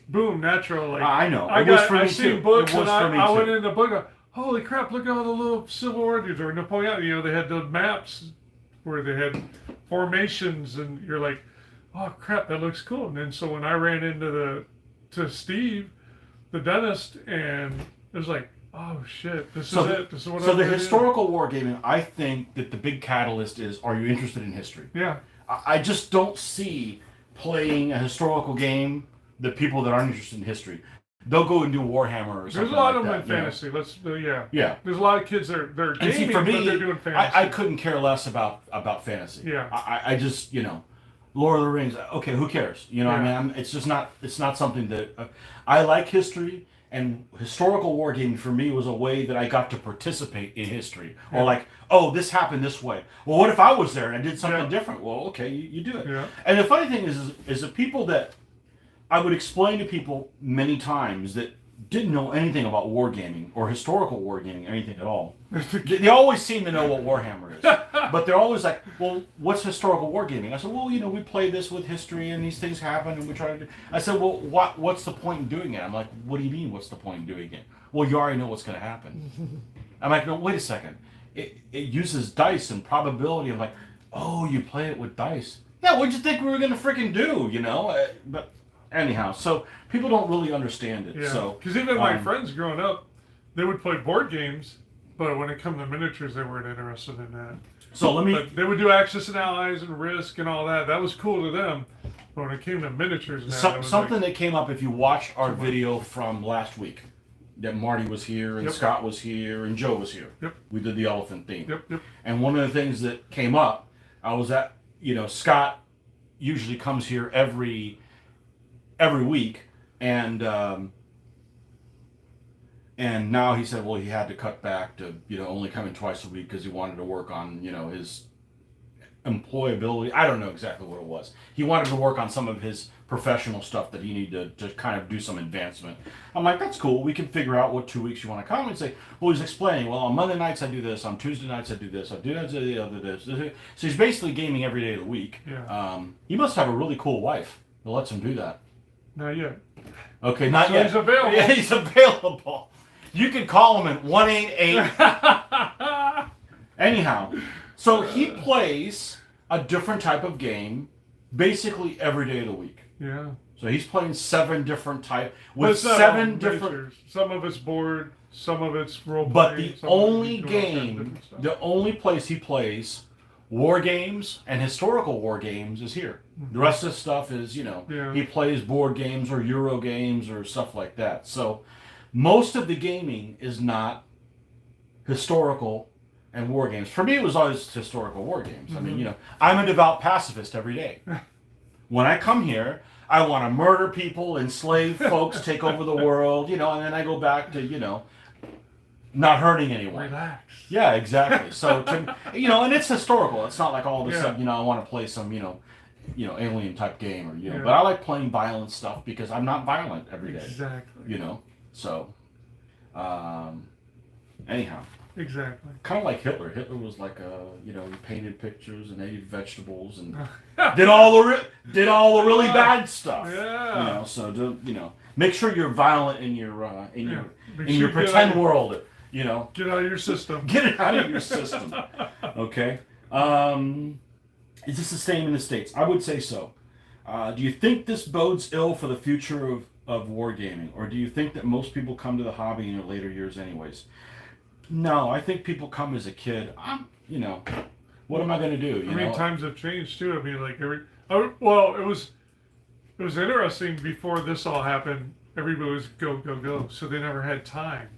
boom, natural. Like I know. I It was for me seen too. books It was and for me I too. went in the book. Holy crap! Look at all the little Civil War dudes or Napoleon. They had the maps where they had formations, and you're like, oh crap, that looks cool. And then so when I ran into Steve, the dentist, and it was like, oh shit, this is it. This is what So I'm the gonna do. historical wargaming, I think that the big catalyst is: are you interested in history? Yeah. I just don't see playing a historical game that people that aren't interested in history. They'll go and do Warhammer or something. There's a lot like of them that, in you know? fantasy. Yeah. Yeah. There's a lot of kids that are And see, gaming, for me, but they're doing fantasy. I couldn't care less about fantasy. Yeah. I just, you know, Lord of the Rings. Okay, who cares? You know, Yeah. I mean, it's just not. It's not something that I like. History and historical wargaming for me was a way that I got to participate in history. Or like, oh, this happened this way. Well, what if I was there and I did something different? Well, okay, you do it. Yeah. And the funny thing is that people that I would explain to people many times that didn't know anything about wargaming or historical wargaming, anything at all. They always seem to know what Warhammer is, but they're always like, "Well, what's historical wargaming?" I said, "Well, you know, we play this with history, and these things happen, and we try to do." I said, "Well, what's the point in doing it?" I'm like, "What do you mean? What's the point in doing it?" Well, you already know what's going to happen. I'm like, "No, wait a second. It uses dice and probability." I'm like, "Oh, you play it with dice? Yeah, what'd you think we were going to freaking do? You know?" But anyhow, so people don't really understand it. Yeah. So Because even my friends growing up, they would play board games, but when it come to miniatures, they weren't interested in that. so let me. But they would do Axis and Allies and Risk and all that. That was cool to them. But when it came to miniatures, now, Something that came up if you watched our video from last week, that Marty was here and Scott was here and Joe was here. Yep. We did the elephant theme. Yep. And one of the things that came up, I was at, Scott usually comes here every week, and now he said, well, he had to cut back to only coming twice a week because he wanted to work on his employability. I don't know exactly what it was. He wanted to work on some of his professional stuff that he needed to kind of do some advancement. I'm like, that's cool. We can figure out what 2 weeks you want to come and say, well, he's explaining, well, on Monday nights I do this, on Tuesday nights I do this, I do that, the other this. So he's basically gaming every day of the week. Yeah. He must have a really cool wife that lets him do that. Not yet. Okay, not so yet. He's available. Yeah, he's available. You can call him at 188. Anyhow, so he plays a different type of game basically every day of the week. Yeah. So he's playing 7 different type But with it's not 7 all different. miniatures. Some of it's board, some of it's role But playing. the some of it's only doing all kinds of game, different stuff. the only place he plays war games and historical war games is here. The rest of the stuff is, he plays board games or Euro games or stuff like that. So most of the gaming is not historical and war games. For me, it was always historical war games. I mean, I'm a devout pacifist every day. When I come here, I want to murder people, enslave folks, take over the world, and then I go back to, not hurting anyone. Relax. Yeah, exactly. So, and it's historical. It's not like all of a sudden, I want to play some, alien type game or, but I like playing violent stuff because I'm not violent every day. Exactly. So, anyhow. Exactly. Kind of like Hitler. Hitler was like he painted pictures and ate vegetables and did all the really bad stuff. Yeah. So make sure you're violent in your pretend world. Get out of your system. Get it out of your system. Okay. Is this the same in the States? I would say so. Do you think this bodes ill for the future of wargaming, or do you think that most people come to the hobby in their later years anyways? No, I think people come as a kid. What am I going to do? I mean, times have changed too. I mean, like it was interesting before this all happened. Everybody was go, so they never had time.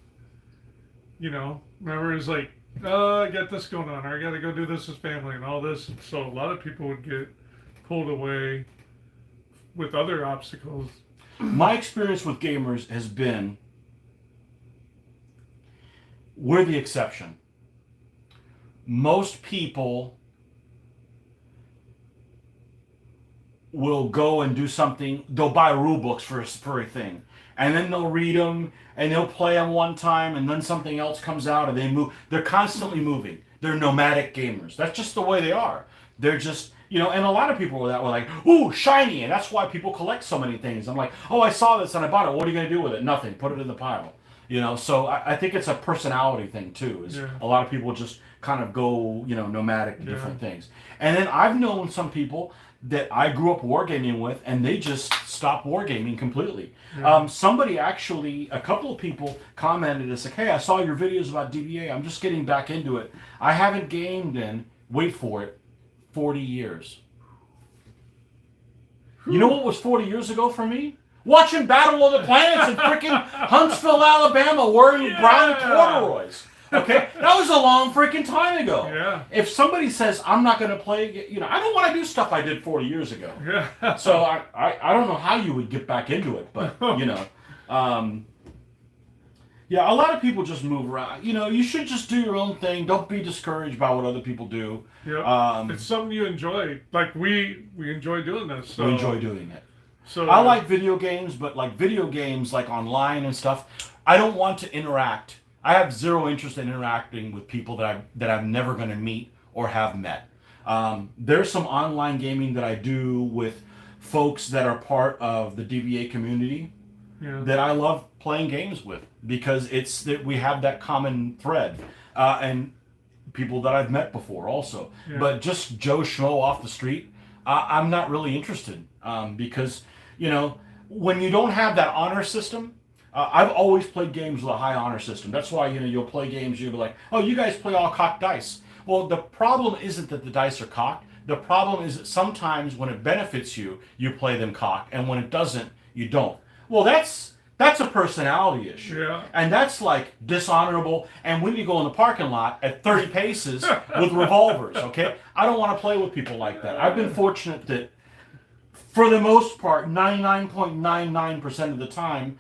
Remember, it was like, I got this going on, or I got to go do this with family and all this. And so a lot of people would get pulled away with other obstacles. My experience with gamers has been, we're the exception. Most people will go and do something. They'll buy rule books for a thing, and then they'll read them and they'll play them one time, and then something else comes out and they move. They're constantly moving. They're nomadic gamers. That's just the way they are. They're just, and a lot of people were like, ooh, shiny, and that's why people collect so many things. I'm like, oh, I saw this and I bought it. What are you going to do with it? Nothing. Put it in the pile. So I think it's a personality thing too. A lot of people just kind of go, nomadic to different things. And then I've known some people that I grew up wargaming with, and they just stopped wargaming completely. Yeah. Somebody actually, a couple of people commented, it's like, hey, I saw your videos about DBA. I'm just getting back into it. I haven't gamed in, wait for it, 40 years. You know what was 40 years ago for me? Watching Battle of the Planets in freaking Huntsville, Alabama, wearing brown corduroys. Okay? That was a long freaking time ago. Yeah. If somebody says, I'm not going to play, I don't want to do stuff I did 40 years ago. Yeah. So I don't know how you would get back into it, but, yeah, a lot of people just move around. You should just do your own thing. Don't be discouraged by what other people do. Yeah. It's something you enjoy. Like, we enjoy doing this. So. We enjoy doing it. So I like video games, but like video games like online and stuff, I don't want to interact. I have zero interest in interacting with people that I'm never going to meet or have met. There's some online gaming that I do with folks that are part of the DBA community that I love playing games with, because it's that we have that common thread, and people that I've met before also. Yeah. But just Joe Schmo off the street, I'm not really interested, because when you don't have that honor system, I've always played games with a high honor system. That's why, you'll play games, you'll be like, oh, you guys play all cocked dice. Well, the problem isn't that the dice are cocked. The problem is that sometimes when it benefits you, you play them cocked, and when it doesn't, you don't. Well, that's a personality issue. Yeah. And that's like dishonorable. And when you go in the parking lot at 30 paces with revolvers, okay? I don't want to play with people like that. I've been fortunate that for the most part, 99.99% of the time,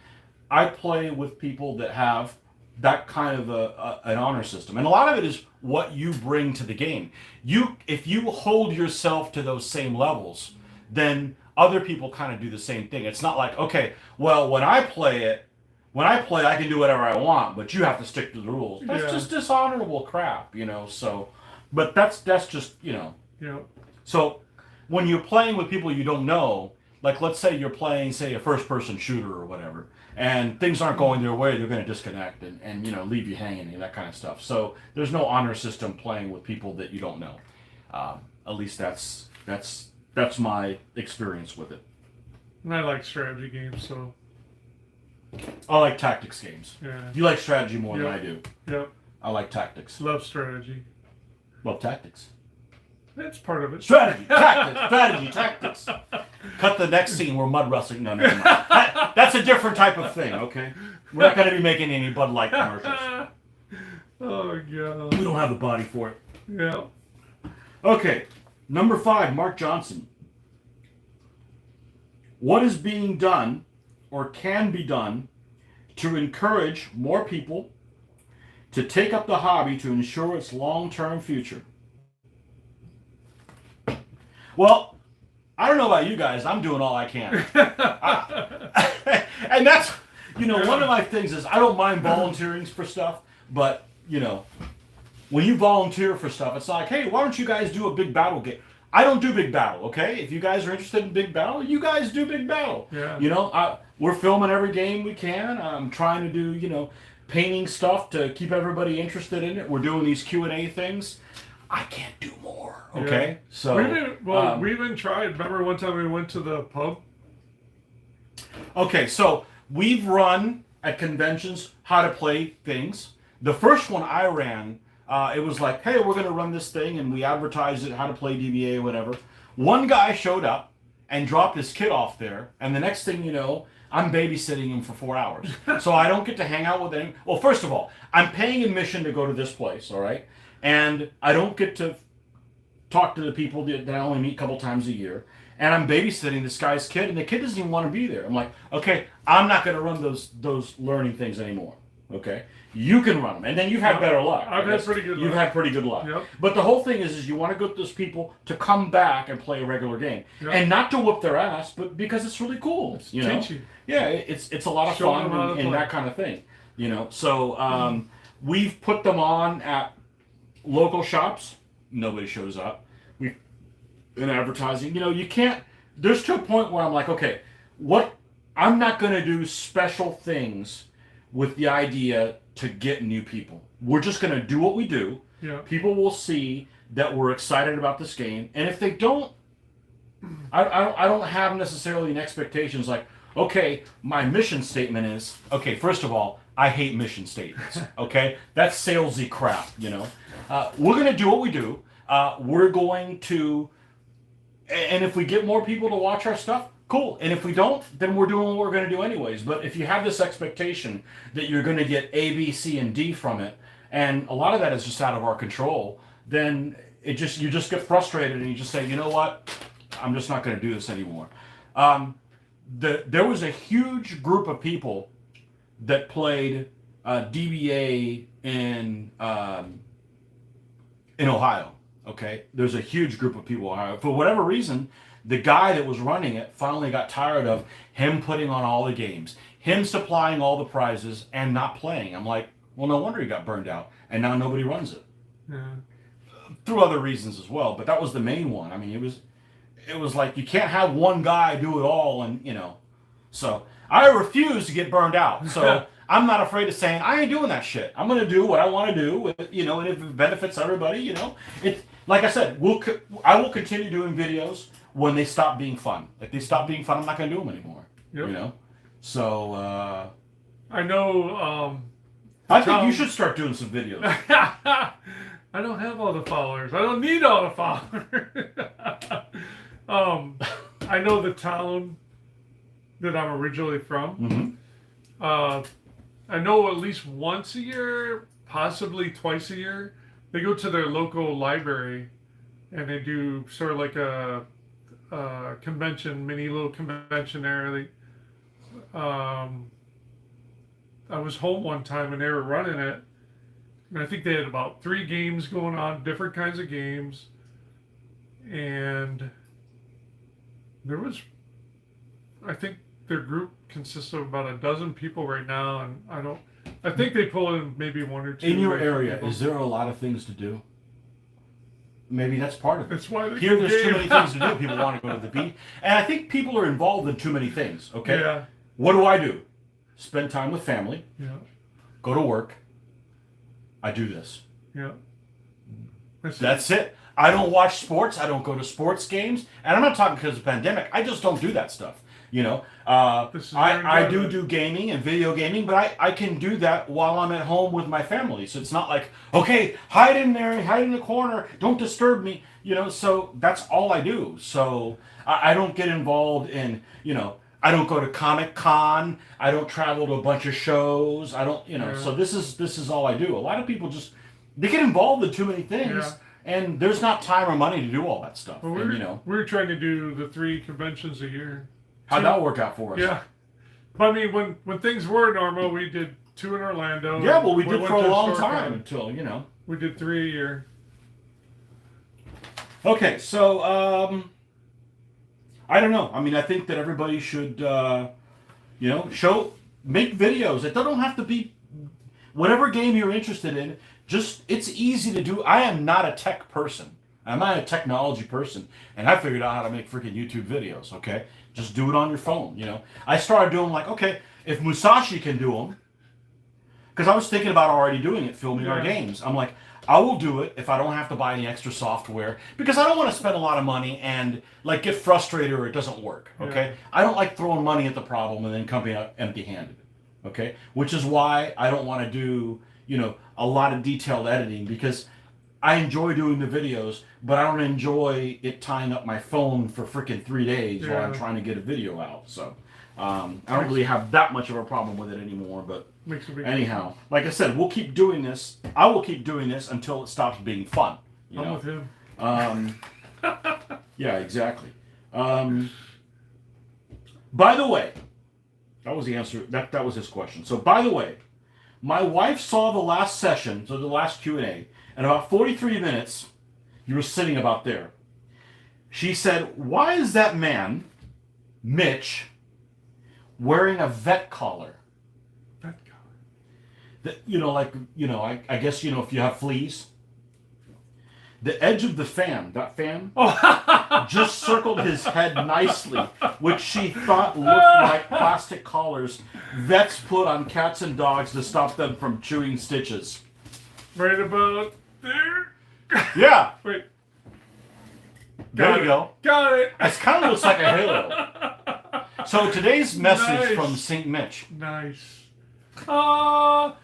I play with people that have that kind of an honor system. And a lot of it is what you bring to the game. If you hold yourself to those same levels, then other people kind of do the same thing. It's not like, okay, well, when I play, I can do whatever I want, but you have to stick to the rules. That's just dishonorable crap, so, but that's just, Yeah. So when you're playing with people you don't know, like let's say you're playing, say, a first-person shooter or whatever, and things aren't going their way, they're going to disconnect and leave you hanging and that kind of stuff. So there's no honor system playing with people that you don't know. At least that's my experience with it. And I like strategy games, so. I like tactics games. Yeah. You like strategy more than I do. Yep. I like tactics. Love strategy. Love tactics. That's part of it. Strategy, tactics. Cut the next scene where mud wrestling. No, never mind. That's a different type of thing, okay? We're not going to be making any Bud Light commercials. Oh, God. We don't have the body for it. Yeah. Okay, number 5, Mark Johnson. What is being done or can be done to encourage more people to take up the hobby to ensure its long-term future? Well, I don't know about you guys. I'm doing all I can. And that's, one of my things is I don't mind volunteering for stuff, but, when you volunteer for stuff, it's like, hey, why don't you guys do a big battle game? I don't do big battle, okay? If you guys are interested in big battle, you guys do big battle. Yeah. We're filming every game we can. I'm trying to do, painting stuff to keep everybody interested in it. We're doing these Q&A things. I can't do more, okay? Yeah. So we even tried. Remember one time we went to the pub? Okay, so we've run at conventions how to play things. The first one I ran, it was like, hey, we're going to run this thing, and we advertised it, how to play DBA or whatever. One guy showed up and dropped his kid off there, and the next thing you know, I'm babysitting him for 4 hours. So I don't get to hang out with him. Well, first of all, I'm paying admission to go to this place, all right? And I don't get to talk to the people that I only meet a couple times a year. And I'm babysitting this guy's kid, and the kid doesn't even want to be there. I'm like, okay, I'm not going to run those learning things anymore. Okay, you can run them, and then you've had better luck. I've had pretty good luck. You've had pretty good luck. Yep. But the whole thing is you want to get those people to come back and play a regular game, and not to whoop their ass, but because it's really cool. Teach you. Yeah, it's a lot of Show them how fun to and play. that kind of thing. So we've put them on at local shops. Nobody shows up. We've in advertising. You can't. There's to a point where I'm like, okay, I'm not going to do special things with the idea to get new people. We're just going to do what we do. Yeah. People will see that we're excited about this game, and if they don't, I don't have necessarily an expectations like, okay, my mission statement is, okay, first of all, I hate mission statements. Okay, that's salesy crap. We're going to do what we do. We're going to, and if we get more people to watch our stuff, cool. And if we don't, then we're doing what we're going to do anyways. But if you have this expectation that you're going to get A, B, C, and D from it, and a lot of that is just out of our control, then you just get frustrated and you just say, you know what, I'm just not going to do this anymore. There was a huge group of people that played DBA in Ohio. Okay, there's a huge group of people in Ohio. For whatever reason, the guy that was running it finally got tired of him putting on all the games, him supplying all the prizes, and not playing. I'm like, well, no wonder he got burned out, and now nobody runs it. Yeah. Through other reasons as well, but that was the main one. I mean, it was like you can't have one guy do it all, and So I refuse to get burned out. So I'm not afraid of saying I ain't doing that shit. I'm gonna do what I want to do, and if it benefits everybody, it's like I said, I will continue doing videos when they stop being fun. If they stop being fun, I'm not gonna do them anymore. Yep. You know, so I know. I think you should start doing some videos. I don't have all the followers. I don't need all the followers. I know the town that I'm originally from. Mm-hmm. I know at least once a year, possibly twice a year, they go to their local library and they do sort of like a convention, mini little convention there. I was home one time and they were running it. And I think they had about 3 games going on, different kinds of games. And there was, I think their group consists of about a dozen people right now. And I think they pull in maybe 1 or 2. In your area, is there a lot of things to do? Maybe that's part of it. That's why Here, there's too many things to do. People want to go to the beach. And I think people are involved in too many things, okay? Yeah. What do? Spend time with family. Yeah. Go to work. I do this. Yeah. That's it. I don't watch sports. I don't go to sports games. And I'm not talking because of the pandemic. I just don't do that stuff. You know, I do gaming and video gaming, but I can do that while I'm at home with my family. So it's not like, okay, hide in there, hide in the corner, don't disturb me. You know, so that's all I do. So I don't get involved in, you know, I don't go to Comic-Con. I don't travel to a bunch of shows. I don't, you know, so this is all I do. A lot of people they get involved in too many things. Yeah. And there's not time or money to do all that stuff. Well, we're trying to do the 3 conventions a year. How'd that work out for us? Yeah. But I mean, when things were normal, we did 2 in Orlando. Yeah, well, we did for a long time until, you know. We did 3 a year. Okay, so, I don't know. I mean, I think that everybody should, you know, make videos. It don't have to be whatever game you're interested in. Just, it's easy to do. I am not a tech person. I'm not a technology person. And I figured out how to make freaking YouTube videos, okay? Just do it on your phone, you know? I started doing like, okay, if Musashi can do them, because I was thinking about already doing it, filming our games. I'm like, I will do it if I don't have to buy any extra software, because I don't want to spend a lot of money and like get frustrated or it doesn't work, okay? Yeah. I don't like throwing money at the problem and then coming out empty-handed, okay? Which is why I don't want to do, you know, a lot of detailed editing, because I enjoy doing the videos, but I don't enjoy it tying up my phone for freaking 3 days while I'm trying to get a video out. So I don't really have that much of a problem with it anymore. But anyhow, like I said, we'll keep doing this. I will keep doing this until it stops being fun. I'm with him. Yeah, exactly. By the way, that was the answer. That was his question. So by the way, my wife saw the last session, so the last Q&A, and about 43 minutes, you were sitting about there. She said, "Why is that man, Mitch, wearing a vet collar?" Vet collar. You know, like, you know, I guess, you know, if you have fleas, the edge of the fan, that fan, just circled his head nicely, which she thought looked like plastic collars vets put on cats and dogs to stop them from chewing stitches. Right about there? Yeah. Wait. There you go. Got it. It kind of looks like a halo. So today's message from St. Mitch. Nice. Oh,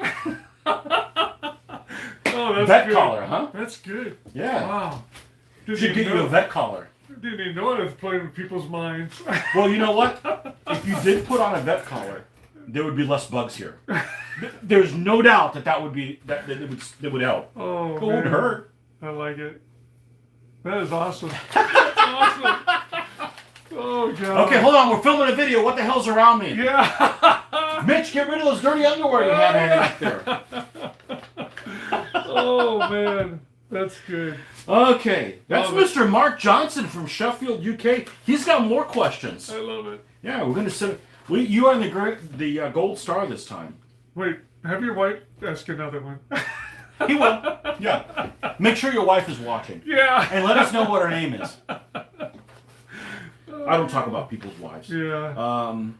that's vet good. collar, huh? That's good. Yeah. Wow. Should get you a vet collar. Didn't even know it was playing with people's minds. Well, you know what? If you did put on a vet collar, there would be less bugs here. There's no doubt that it would help. Oh, it wouldn't hurt. I like it. That is awesome. That's awesome. Oh god. Okay, hold on. We're filming a video. What the hell's around me? Yeah. Mitch, get rid of those dirty underwear you have hanging up there. Oh man, that's good. Okay, that's Mr. Mark Johnson from Sheffield, UK. He's got more questions. I love it. Yeah, we're gonna send. You are in the gold star this time. Wait, have your wife ask another one. He will. Yeah. Make sure your wife is watching. Yeah. And let us know what her name is. I don't talk about people's wives. Yeah.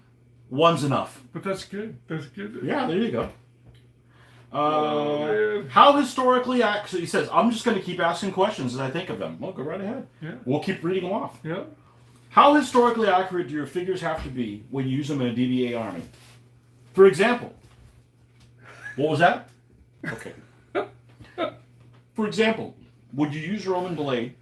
One's enough. But that's good. That's good. Yeah, there you go. How historically accurate? He says, I'm just going to keep asking questions as I think of them. Well, go right ahead. Yeah. We'll keep reading them off. Yeah. How historically accurate do your figures have to be when you use them in a DBA army? For example, what was that? Okay. For example, would you use Roman blade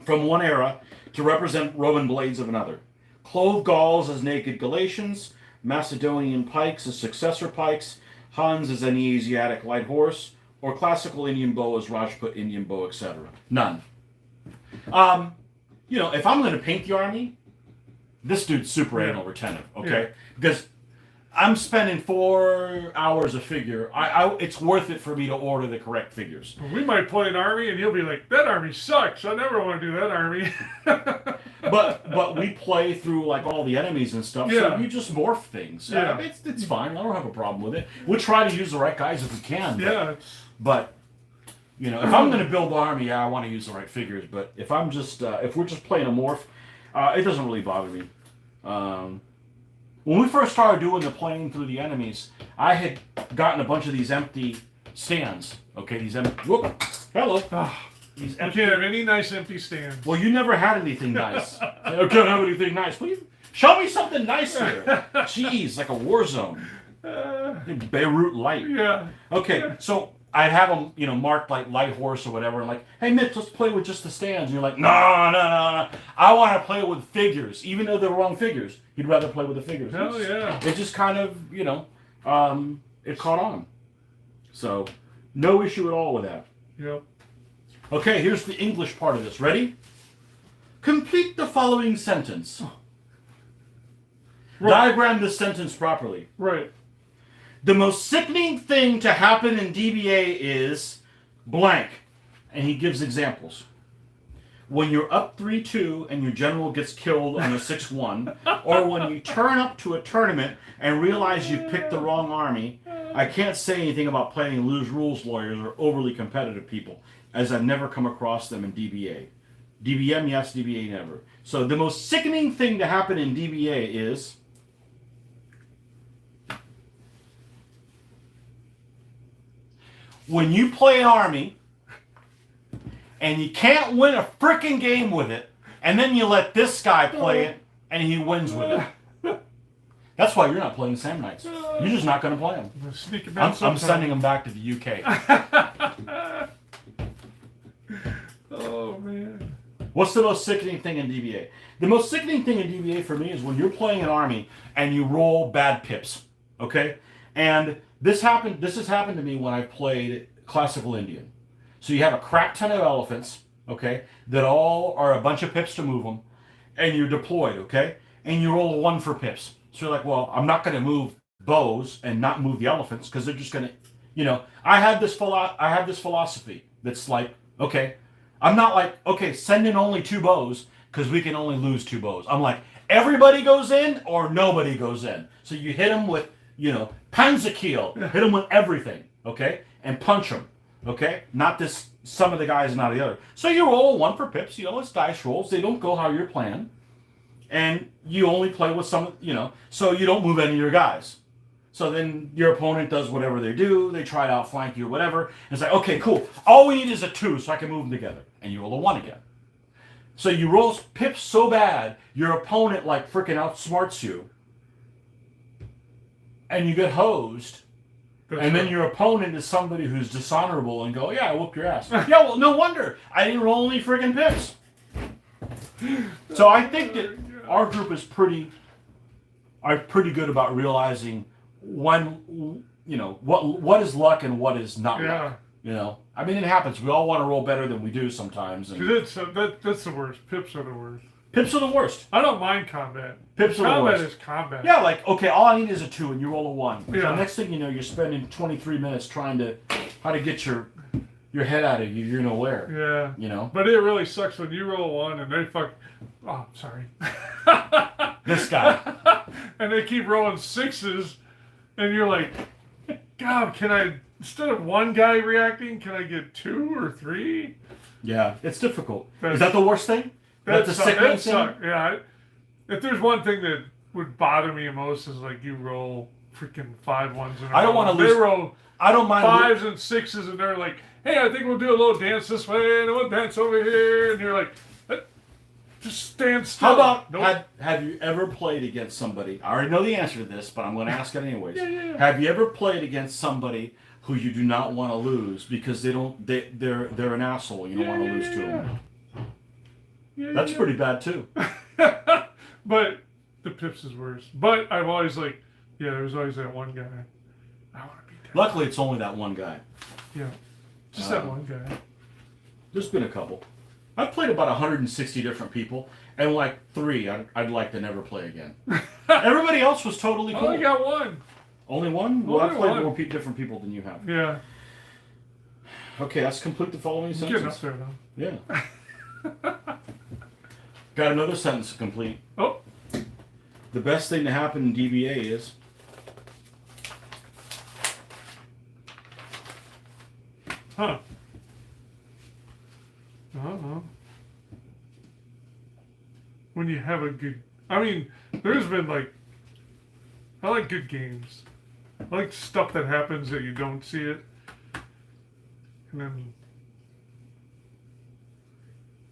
from one era to represent Roman blades of another? Clothed Gauls as naked Galatians, Macedonian pikes as successor pikes, Huns as any Asiatic light horse, or classical Indian bow as Rajput Indian bow, etc. None. If I'm going to paint the army, this dude's super anal retentive, okay? Because I'm spending 4 hours a figure. It's worth it for me to order the correct figures. We might play an army, and you'll be like, "That army sucks. I never want to do that army." but we play through like all the enemies and stuff, so you just morph things. Yeah, it's fine. I don't have a problem with it. We'll try to use the right guys if we can. But if I'm going to build the army, I want to use the right figures. But if I'm just if we're just playing a morph, it doesn't really bother me. When we first started doing the playing through the enemies, I had gotten a bunch of these empty stands. Okay, these empty. Whoop, hello. These empty. You can't have any nice empty stands. Well, you never had anything nice. I can't have anything nice. Please show me something nice here. Jeez, like a war zone. Beirut light. Yeah. Okay, so I'd have them, marked like light horse or whatever, and like, hey Mitch, let's play with just the stands. And you're like, no. I want to play with figures, even though they're wrong figures. You'd rather play with the figures. Hell yeah. It just kind of, it caught on. So, no issue at all with that. Yep. Okay, here's the English part of this. Ready? Complete the following sentence. Right. Diagram this sentence properly. Right. The most sickening thing to happen in DBA is blank. And he gives examples. When you're up 3-2 and your general gets killed on a 6-1, or when you turn up to a tournament and realize you picked the wrong army. I can't say anything about playing lose rules lawyers or overly competitive people, as I've never come across them in DBA. DBM, yes, DBA, never. So the most sickening thing to happen in DBA is when you play an army and you can't win a frickin' game with it, and then you let this guy play it and he wins with it. That's why you're not playing Sam Knights. You're just not going to play them. I'm sending them back to the UK. Oh, man. What's the most sickening thing in DBA? The most sickening thing in DBA for me is when you're playing an army and you roll bad pips. Okay? And this has happened to me when I played Classical Indian. So you have a crap ton of elephants, okay, that all are a bunch of pips to move them, and you're deployed, okay? And you roll a 1 for pips. So you're like, well, I'm not going to move bows and not move the elephants because they're just going to, I have this philosophy that's like, okay, I'm not like, okay, send in only 2 bows because we can only lose 2 bows. I'm like, everybody goes in or nobody goes in. So you hit them with, Panzerkiel, hit them with everything, okay, and punch them. Okay? Not this, some of the guys, not the other. So you roll 1 for pips, it's dice rolls. They don't go how you're playing. And you only play with some, so you don't move any of your guys. So then your opponent does whatever they do. They try to outflank you or whatever. And it's like, okay, cool. All we need is a 2 so I can move them together. And you roll a 1 again. So you roll pips so bad, your opponent like freaking outsmarts you. And you get hosed. And then your opponent is somebody who's dishonorable and go, yeah, I whooped your ass. Yeah, well, no wonder. I didn't roll any friggin' pips. So I think that our group is pretty good about realizing when, what is luck and what is not luck. I mean, it happens. We all want to roll better than we do sometimes. And that's the worst. Pips are the worst. Pips are the worst. I don't mind combat. Pips are the worst. Combat is combat. Yeah, like, okay, all I need is a 2 and you roll a 1. Yeah. So next thing you know, you're spending 23 minutes trying to, how to get your head out of you, you're nowhere. Yeah. But it really sucks when you roll 1 and they oh, sorry. This guy. And they keep rolling 6s and you're like, God, can I, instead of 1 guy reacting, can I get 2 or 3? Yeah, it's difficult. Is that the worst thing? That's the sickening thing? Yeah. If there's one thing that would bother me most is like you roll freaking 5 1s in a row. I don't want to lose. They roll I don't mind 5s and 6s and they're like, hey, I think we'll do a little dance this way and we'll dance over here. And you're like, Just stand still. How about, Nope. have you ever played against somebody? I already know the answer to this, but I'm going to ask it anyways. Yeah. Have you ever played against somebody who you do not want to lose because they're an asshole? You don't want to lose to them. That's pretty bad too. But the Pips is worse. But I've always there's always that one guy. I want to beat that. Luckily, it's only that one guy. Yeah, just that one guy. There's been a couple. I've played about 160 different people, and like 3 I'd like to never play again. Everybody else was totally I cool. only got one. Only one? Well, I've Only played one. more different people than you have. Yeah. Okay, let's complete the following Getting up sentence. there now. Yeah. Got another sentence to complete. Oh. The best thing to happen in DBA is... Huh. I don't know. When you have a good... I mean, there's been I like good games. I like stuff that happens that you don't see it. And then...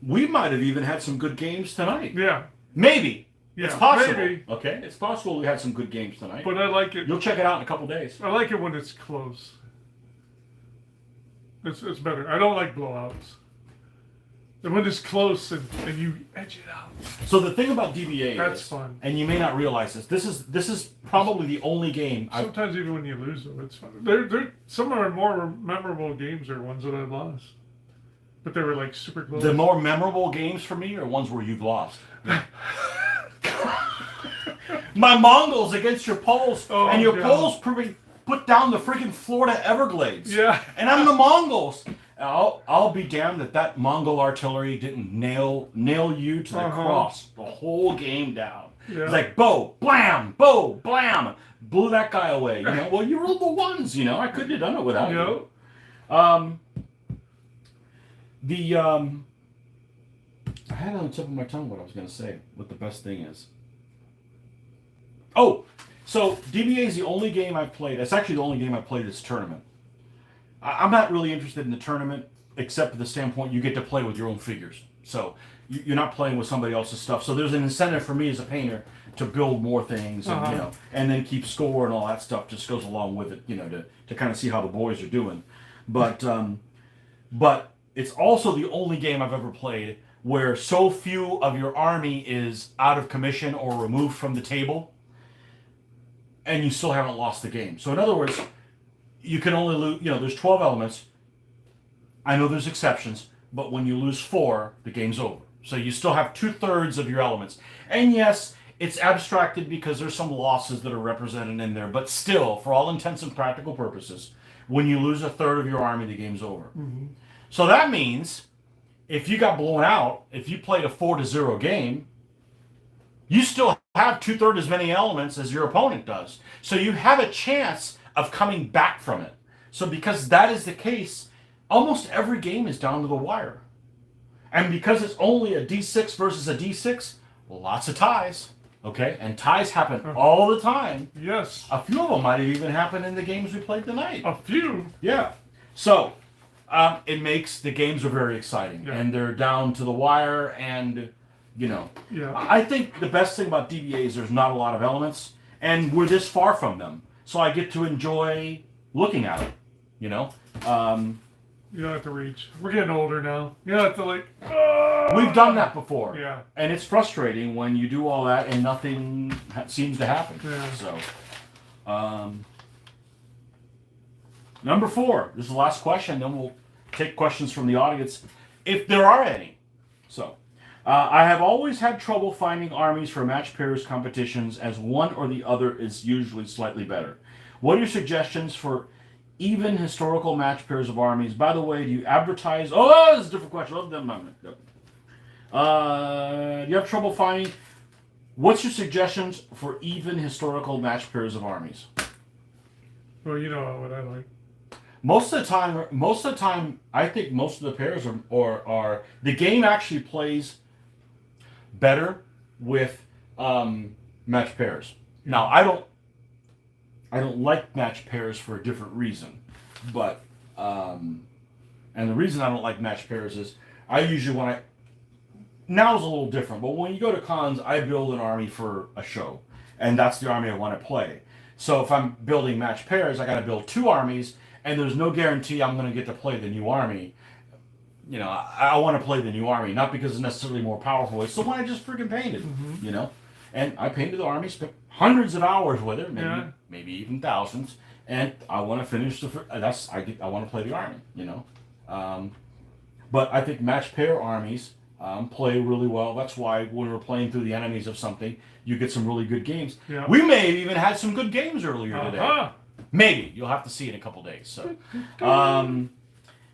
We might have even had some good games tonight. Yeah. Maybe. Yeah, it's possible. maybe. Okay, it's possible we had some good games tonight. But I like it. You'll check it out in a couple days. I like it when it's close. It's better. I don't like blowouts. And when it's close and you edge it out. So the thing about DBA That's is, fun. and you may not realize this is probably the only game Sometimes even when you lose them, it's fun. They're some of our more memorable games are ones that I've lost. But they were super close. the more memorable games for me are ones where you've lost. My Mongols against your Poles, and your Poles put down the freaking Florida Everglades. Yeah. And I'm the Mongols. I'll be damned that Mongol artillery didn't nail you to the cross the whole game down. Yeah. It's like bow, blam, blew that guy away. Well, you were the ones. I couldn't have done it without you. I had it on the tip of my tongue what I was going to say, what the best thing is. Oh, so DBA is the only game I've played. It's actually the only game I've played this tournament. I'm not really interested in the tournament, except from the standpoint you get to play with your own figures. So you're not playing with somebody else's stuff. So there's an incentive for me as a painter to build more things, and and then keep score and all that stuff just goes along with it, to kind of see how the boys are doing. But it's also the only game I've ever played where so few of your army is out of commission or removed from the table, and you still haven't lost the game. So in other words, you can only lose, there's 12 elements. I know there's exceptions, but when you lose 4, the game's over. So you still have 2/3 of your elements. And yes, it's abstracted because there's some losses that are represented in there, but still, for all intents and practical purposes, when you lose 1/3 of your army, the game's over. Mm-hmm. So that means if you got blown out, if you played a 4-0 game, you still have 2/3 as many elements as your opponent does. So you have a chance of coming back from it. So because that is the case, almost every game is down to the wire. And because it's only a D6 versus a D6, lots of ties. Okay? And ties happen all the time. Yes. A few of them might have even happened in the games we played tonight. A few? Yeah. So it makes the games are very exciting. Yeah. And they're down to the wire, and Yeah. I think the best thing about DBA is there's not a lot of elements, and we're this far from them. So I get to enjoy looking at it, You don't have to reach. We're getting older now. You don't have to We've done that before. Yeah. And it's frustrating when you do all that and nothing seems to happen. Yeah. So, number 4. This is the last question. Then we'll take questions from the audience, if there are any. So, I have always had trouble finding armies for match pairs competitions, as one or the other is usually slightly better. What are your suggestions for even historical match pairs of armies? By the way, do you advertise? Oh, that's a different question. Do you have trouble finding? What's your suggestions for even historical match pairs of armies? Well, you know what I like. Most of the time, I think most of the pairs are the game actually plays better with match pairs. Now, I don't like match pairs for a different reason, but and the reason I don't like match pairs is I usually now is a little different. But when you go to cons, I build an army for a show, and that's the army I want to play. So if I'm building match pairs, I got to build 2 armies, and there's no guarantee I'm going to get to play the new army. You know, I want to play the new army, not because it's necessarily more powerful. It's the one I just freaking painted. You know, and I painted the army, spent hundreds of hours with it, maybe even thousands, and I want to finish I want to play the army. You know, but I think match pair armies play really well. That's why when we're playing through the enemies of something, you get some really good games. Yeah. We may have even had some good games earlier today. Maybe you'll have to see in a couple days. So,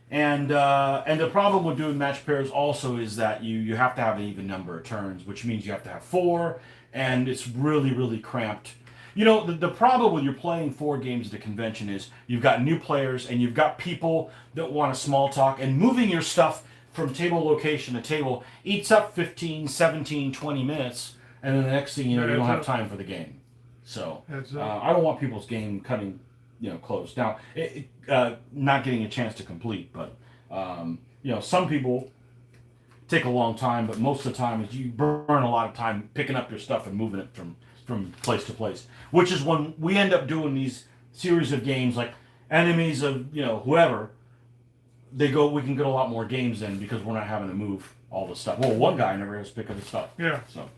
and the problem with doing match pairs also is that you have to have an even number of turns, which means you have to have 4, and it's really cramped. You know, the problem when you're playing 4 games at a convention is you've got new players and you've got people that want to small talk, and moving your stuff from table location to table eats up 15, 17, 20 minutes, and then the next thing you know, you don't have time for the game. So I don't want people's game cutting, you know, close. Now, not getting a chance to complete, but you know, some people take a long time, but most of the time you burn a lot of time picking up your stuff and moving it from place to place, which is when we end up doing these series of games like Enemies of, you know, whoever. We can get a lot more games in because we're not having to move all the stuff. Well, one guy never has to pick up the stuff. Yeah. So,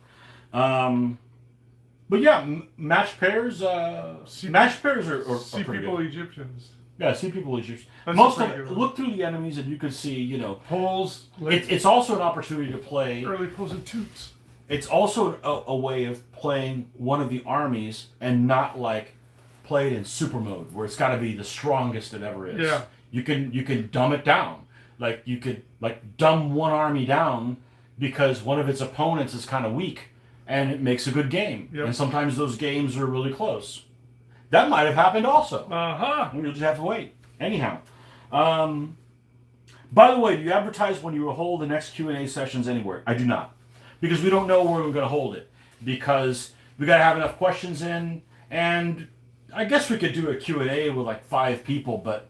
but yeah, match pairs. Match pairs are Sea pretty People good. Egyptians. Yeah, Sea People Egyptians. That's Most of pretty it. good. Look through the enemies and you can see, you know, Poles. it's also an opportunity to play. Early pose and toots. It's also a way of playing one of the armies and not like play it in super mode where it's got to be the strongest it ever is. Yeah. You can dumb it down. Like you could dumb one army down because one of its opponents is kind of weak, and it makes a good game. Yep. And sometimes those games are really close. That might have happened also. You'll just have to wait. Anyhow, by the way, do you advertise when you will hold the next Q&A sessions anywhere? I do not, because we don't know where we're going to hold it, because we got to have enough questions in, and I guess we could do a Q&A with like 5 people, but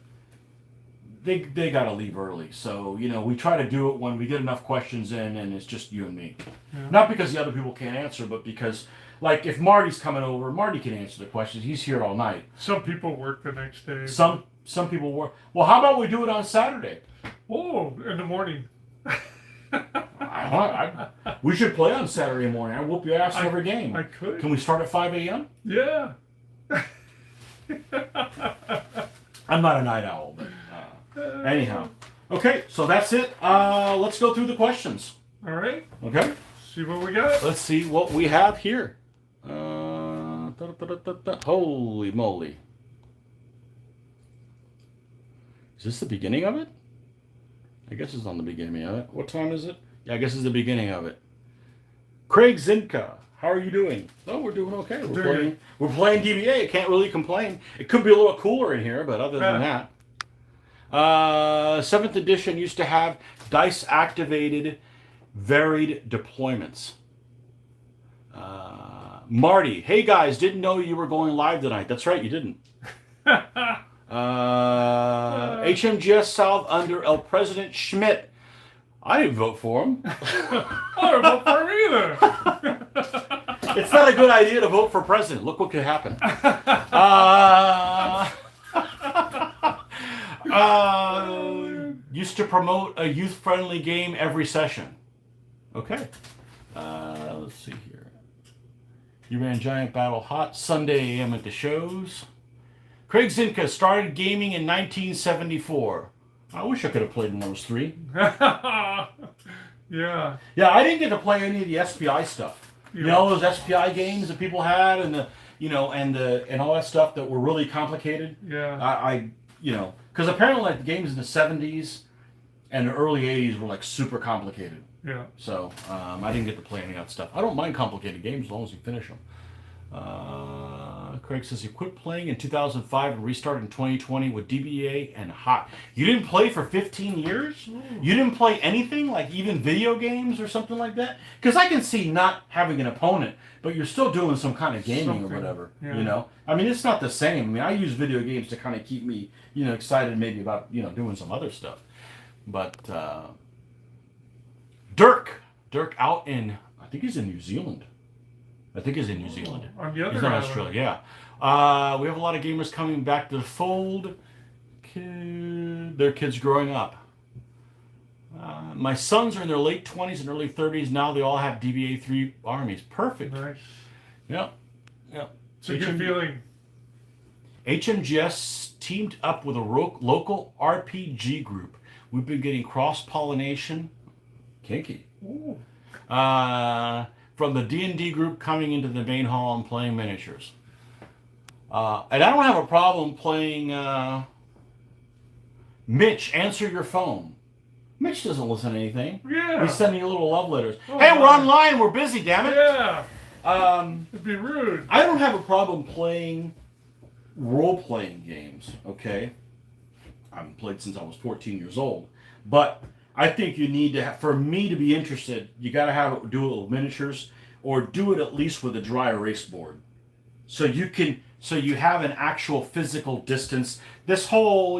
they got to leave early. So, you know, we try to do it when we get enough questions in and it's just you and me. Yeah. Not because the other people can't answer, but because, like, if Marty's coming over, Marty can answer the questions. He's here all night. Some people work the next day. Some people work. Well, how about we do it on Saturday? Oh, in the morning. We should play on Saturday morning. I whoop your ass every game. I could. Can we start at 5 a.m.? Yeah. I'm not a night owl, but anyhow. Okay, so that's it. Let's go through the questions. All right. Okay. See what we got. Let's see what we have here. Holy moly. Is this the beginning of it? I guess it's on the beginning of it. What time is it? Yeah, I guess it's the beginning of it. Craig Zinka, how are you doing? Oh, we're doing okay. We're playing DBA. Can't really complain. It could be a little cooler in here, but other than that. 7th edition used to have dice activated varied deployments. Marty, hey guys, didn't know you were going live tonight. That's right, you didn't. HMGS South under El President Schmidt. I didn't vote for him. I didn't vote for him either. It's not a good idea to vote for president. Look what could happen. Used to promote a youth-friendly game every session. Okay. Let's see here. You ran Giant Battle Hot Sunday AM at the shows. Craig Zinka started gaming in 1974. I wish I could have played when I was 3. Yeah. Yeah, I didn't get to play any of the SPI stuff. You know those SPI games that people had, and and all that stuff that were really complicated. Yeah. Because apparently like the games in the 70s and the early 80s were like super complicated. Yeah. So I didn't get to play any of that stuff. I don't mind complicated games as long as you finish them. Craig says he quit playing in 2005 and restarted in 2020 with DBA and Hot. You didn't play for 15 years? You didn't play anything, like even video games or something like that? Because I can see not having an opponent, but you're still doing some kind of gaming or whatever. Yeah. You know, I mean, it's not the same. I mean, I use video games to kind of keep me, excited maybe about doing some other stuff. But Dirk, Dirk out in, I think he's in New Zealand. On the other He's not island. Australia, we have a lot of gamers coming back to the fold. Their kids growing up. My sons are in their late 20s and early 30s. Now they all have DBA 3 armies. Perfect. Nice. Yep. It's a good feeling. HMGS teamed up with a local RPG group. We've been getting cross-pollination. Kinky. Ooh. From the D&D group coming into the main hall and playing miniatures. And I don't have a problem playing Mitch, answer your phone. Mitch doesn't listen to anything. Yeah. He's sending you little love letters. Oh, hey, wow. we're online. We're busy, damn it. Yeah. It'd be rude. I don't have a problem playing role-playing games, okay? I haven't played since I was 14 years old. But I think you need to have, for me to be interested, you got to do it with miniatures or do it at least with a dry erase board. So you have an actual physical distance. This whole,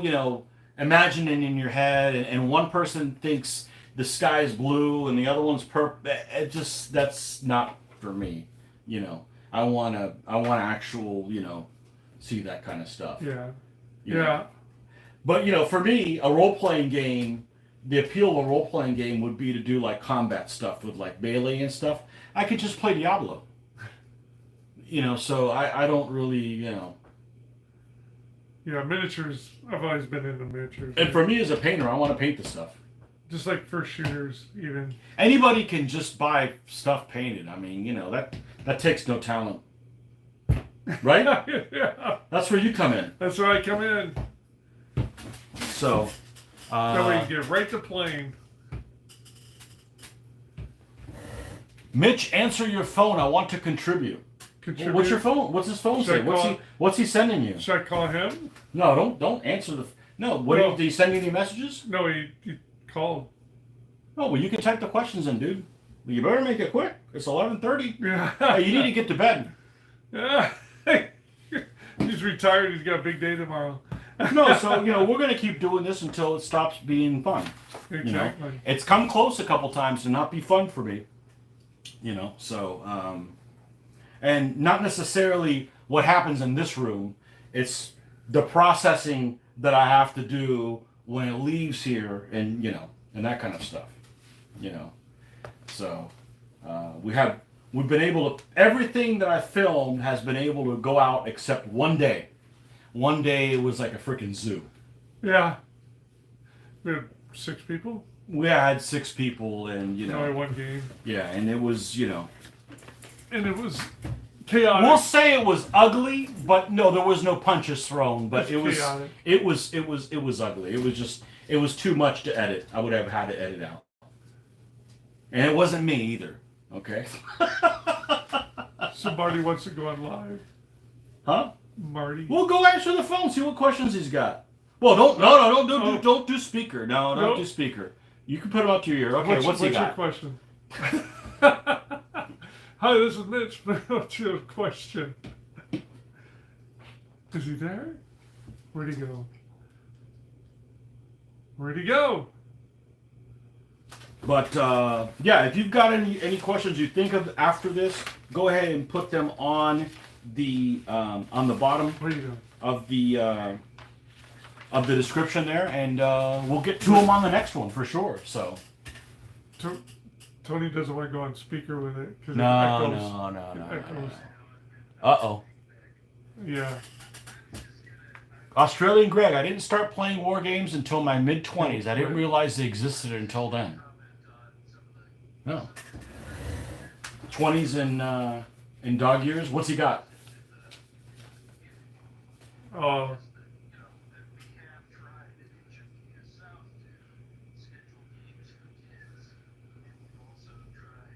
imagining in your head and one person thinks the sky is blue and the other one's purple. That's not for me. I want to actual, see that kind of stuff. Yeah. You know? But, for me, a role-playing game, the appeal of a role-playing game would be to do, like, combat stuff with, like, melee and stuff. I could just play Diablo. So I don't really, Yeah, miniatures. I've always been into miniatures. And for me as a painter, I want to paint the stuff. Just like first shooters, even. Anybody can just buy stuff painted. I mean, that takes no talent. Right? Yeah. That's where you come in. That's where I come in. So, That way you get right to playing. Mitch, answer your phone. I want to contribute. What's your phone? What's his phone say? What's he sending you? Should I call him? No, don't answer the. No, did he send you any messages? No, he called. Oh, well, you can type the questions in, dude. Well, you better make it quick. It's 11:30. Yeah. Hey, you need to get to bed. Yeah. He's retired. He's got a big day tomorrow. No, so we're gonna keep doing this until it stops being fun. Exactly. It's come close a couple times to not be fun for me. So and not necessarily what happens in this room. It's the processing that I have to do when it leaves here, and and that kind of stuff. So we've been able to, everything that I filmed has been able to go out except one day. One day it was like a freaking zoo. Yeah. We had 6 people. We had 6 people, and Only one game. Yeah, and it was And it was chaotic. We'll say it was ugly, but no, there was no punches thrown. But it was chaotic. it was ugly. It was too much to edit. I would have had to edit out, and it wasn't me either. Okay. So Marty wants to go on live. Huh? Marty. We'll go answer the phone. See what questions he's got. Well, don't do speaker. No, don't do speaker. You can put him up to your ear. Okay, what's he got? What's your question? Hi, this is Mitch. What's your question? Is he there? Where'd he go? But yeah, if you've got any questions you think of after this, go ahead and put them on the bottom What are you doing? of the description there, and we'll get to them on the next one for sure. So. Tony doesn't want to go on speaker with it because No. it echoes. Uh-oh. Yeah. Australian Greg, I didn't start playing war games until my mid-20s. I didn't realize they existed until then. No. 20s in dog years. What's he got?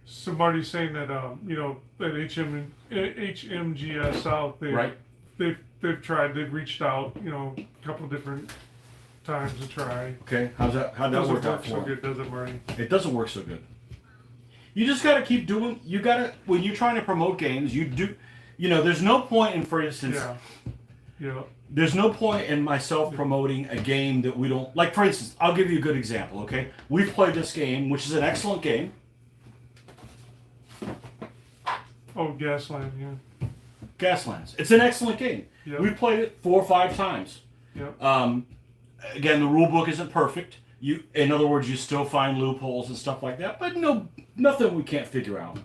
Somebody's saying that at HMGS South they've tried, they've reached out a couple different times to try. Okay, how'd that work out for so him? good, does it, Marty? It doesn't work so good. You just got to keep doing. You got to, when you're trying to promote games, you do. There's no point in, for instance. Yeah. There's no point in myself promoting a game that we don't like. For instance, I'll give you a good example. Okay, we've played this game, which is an excellent game. Oh, Gasland, yeah. Gaslands. It's an excellent game. Yep. We've played it 4 or 5 times. Yep. Again, the rule book isn't perfect. In other words, you still find loopholes and stuff like that, but nothing we can't figure out.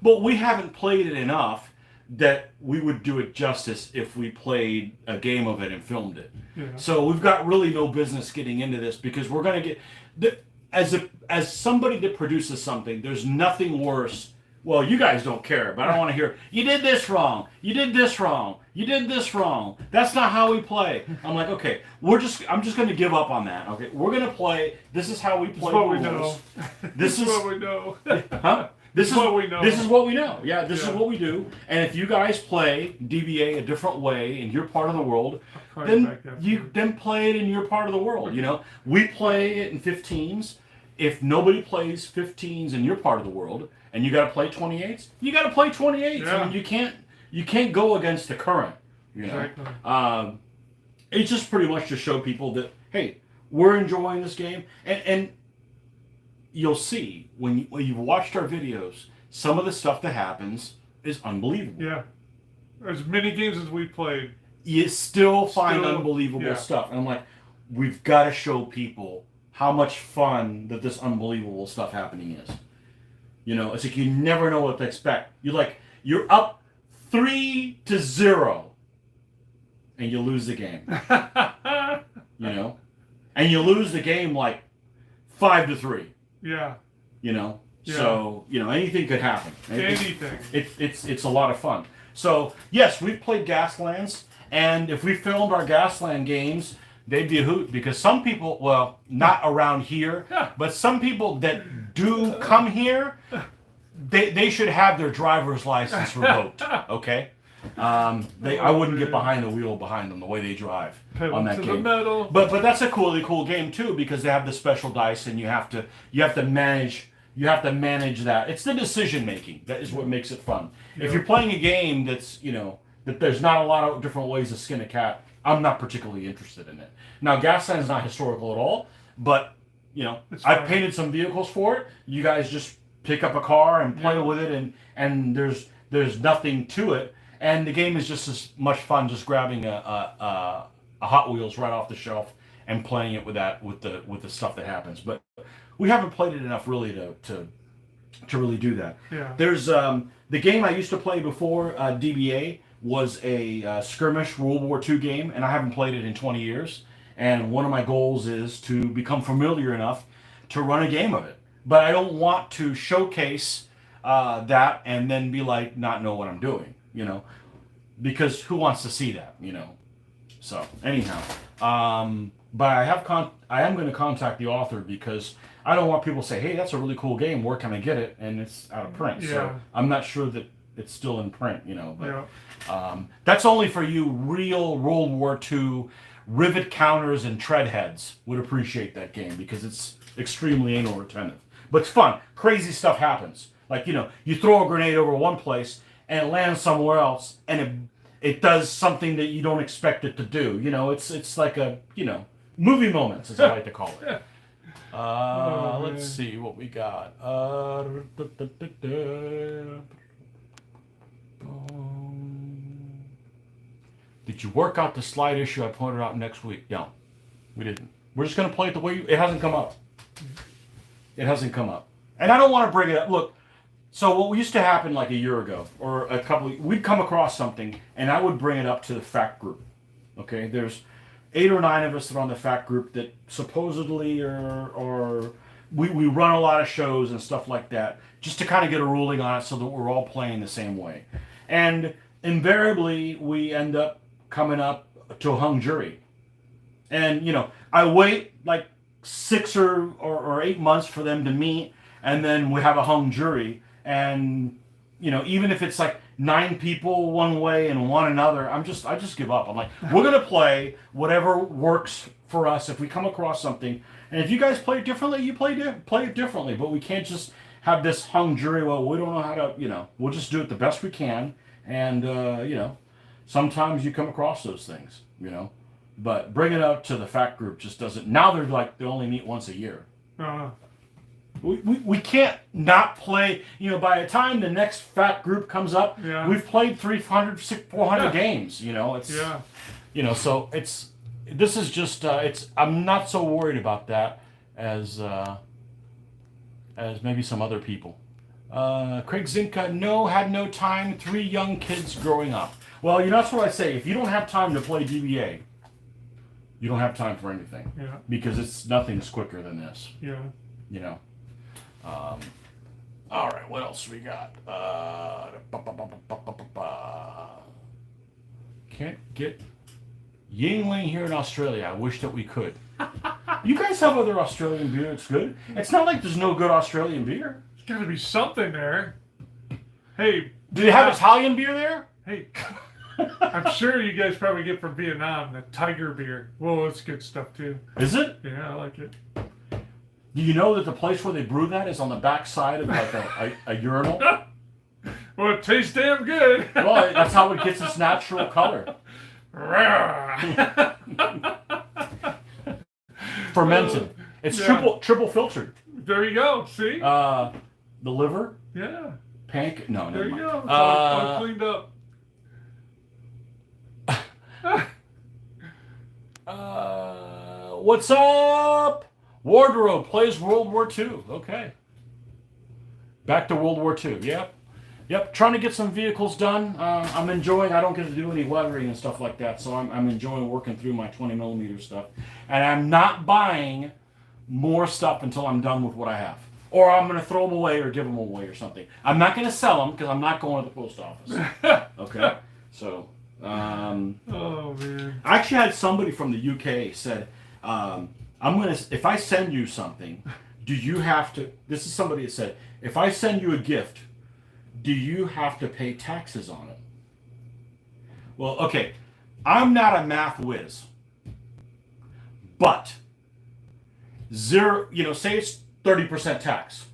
But we haven't played it enough that we would do it justice if we played a game of it and filmed it. Yeah. So we've got really no business getting into this because we're going to get as somebody that produces something, there's nothing worse. Well, you guys don't care, but I don't want to hear, you did this wrong, you did this wrong, you did this wrong. That's not how we play. I'm like, okay, I'm just going to give up on that. Okay, we're going to play, this is how we play. This is what we know. This is what we know. Huh? This is what we know. This is what we know. Yeah, this is what we do. And if you guys play DBA a different way in your part of the world, then play it in your part of the world. You know, we play it in 15s. If nobody plays 15s in your part of the world, and you got to play 28s, you got to play 28s. Yeah. I mean, you can't go against the current. You know, Exactly. It's just pretty much to show people that hey, we're enjoying this game, and you'll see when you've watched our videos, some of the stuff that happens is unbelievable. Yeah. As many games as we played, You still find unbelievable stuff, and I'm like, we've got to show people how much fun that this unbelievable stuff happening is. You know, it's like you never know what to expect. You're up 3-0, and you lose the game. You know, and you lose the game like 5-3. Yeah. You know, Yeah. so anything could happen. Anything. It's a lot of fun. So yes, we've played Gaslands, and if we filmed our Gasland games, they'd be a hoot because some people, well, not around here, but some people that do come here, they should have their driver's license revoked. Okay, I wouldn't get behind the wheel behind them the way they drive on that game. But that's a really cool game too because they have the special dice and you have to manage that. It's the decision making that is what makes it fun. Yeah. If you're playing a game that's that there's not a lot of different ways to skin a cat, I'm not particularly interested in it. Now, Gasland is not historical at all, but I've painted some vehicles for it. You guys just pick up a car and play with it, and there's nothing to it, and the game is just as much fun just grabbing a Hot Wheels right off the shelf and playing it with the stuff that happens. But we haven't played it enough really to really do that. Yeah. There's the game I used to play before DBA was a skirmish World War II game, and I haven't played it in 20 years. And one of my goals is to become familiar enough to run a game of it. But I don't want to showcase that and then be like, not know what I'm doing, because who wants to see that, So anyhow, but I am going to contact the author because I don't want people to say, hey, that's a really cool game. Where can I get it? And it's out of print. Yeah. So I'm not sure that it's still in print, But that's only for you real World War II rivet counters and tread heads would appreciate that game because it's extremely anal retentive. But it's fun. Crazy stuff happens. Like, you throw a grenade over one place and it lands somewhere else and it does something that you don't expect it to do. It's like a, movie moments, as I like to call it. Let's see what we got. Did you work out the slide issue I pointed out next week? No, we didn't. We're just going to play it the way it hasn't come up. It hasn't come up. And I don't want to bring it up. Look, so what used to happen like a year ago or we'd come across something and I would bring it up to the fact group. Okay, there's 8 or 9 of us that are on the fact group that supposedly we run a lot of shows and stuff like that just to kind of get a ruling on it so that we're all playing the same way. And invariably we end up coming up to a hung jury. And, I wait like 6 or 8 months for them to meet, and then we have a hung jury. And, even if it's like 9 people one way and one another, I just give up. I'm like, we're going to play whatever works for us if we come across something. And if you guys play it differently, you play it differently. But we can't just have this hung jury. Well, we don't know how to, we'll just do it the best we can. And, sometimes you come across those things, But bringing it up to the fact group just doesn't. Now they only meet once a year. We can't not play. You know, by the time the next fat group comes up, Yeah. we've played 300, 400 games. You know, it's you know, so this is just I'm not so worried about that as maybe some other people. Craig Zinka, no, had no time. 3 young kids growing up. Well, you know, that's what I say. If you don't have time to play DBA, you don't have time for anything. Yeah. Because nothing's quicker than this. Yeah. You know. All right, what else we got? Can't get Yingling here in Australia. I wish that we could. You guys have other Australian beer that's good? It's not like there's no good Australian beer. There's got to be something there. Hey. Do they have Italian beer there? Hey. I'm sure you guys probably get from Vietnam the tiger beer. Whoa, it's good stuff too. Is it? Yeah, I like it. Do you know that the place where they brew that is on the back side of like a urinal? Well, it tastes damn good. Well, that's how it gets its natural color. Fermented. It's triple filtered. There you go. See? The liver. Yeah. Pancake. No, there you mind. go. It's all cleaned up. What's up? Wardrobe plays World War II. Okay. Back to World War II. Yep. Trying to get some vehicles done. I'm enjoying. I don't get to do any weathering and stuff like that, so I'm enjoying working through my 20mm stuff. And I'm not buying more stuff until I'm done with what I have, or I'm going to throw them away or give them away or something. I'm not going to sell them because I'm not going to the post office. Okay. So. Oh man. I actually had somebody from the UK said, if I send you something, do you have to, this is somebody that said, if I send you a gift, do you have to pay taxes on it? Well, okay, I'm not a math whiz, but zero, say it's 30% tax.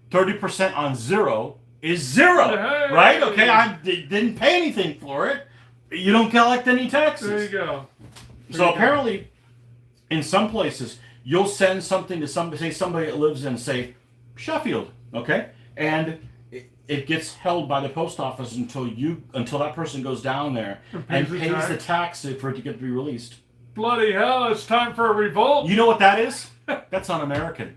30% on 0 is 0, hey. Right? Okay, I didn't pay anything for it. You don't collect any taxes. There you go. So apparently, in some places, you'll send something to somebody that lives in, say, Sheffield, okay, and it gets held by the post office until that person goes down there and pays the tax for it to get to be released. Bloody hell! It's time for a revolt. You know what that is? That's un-American.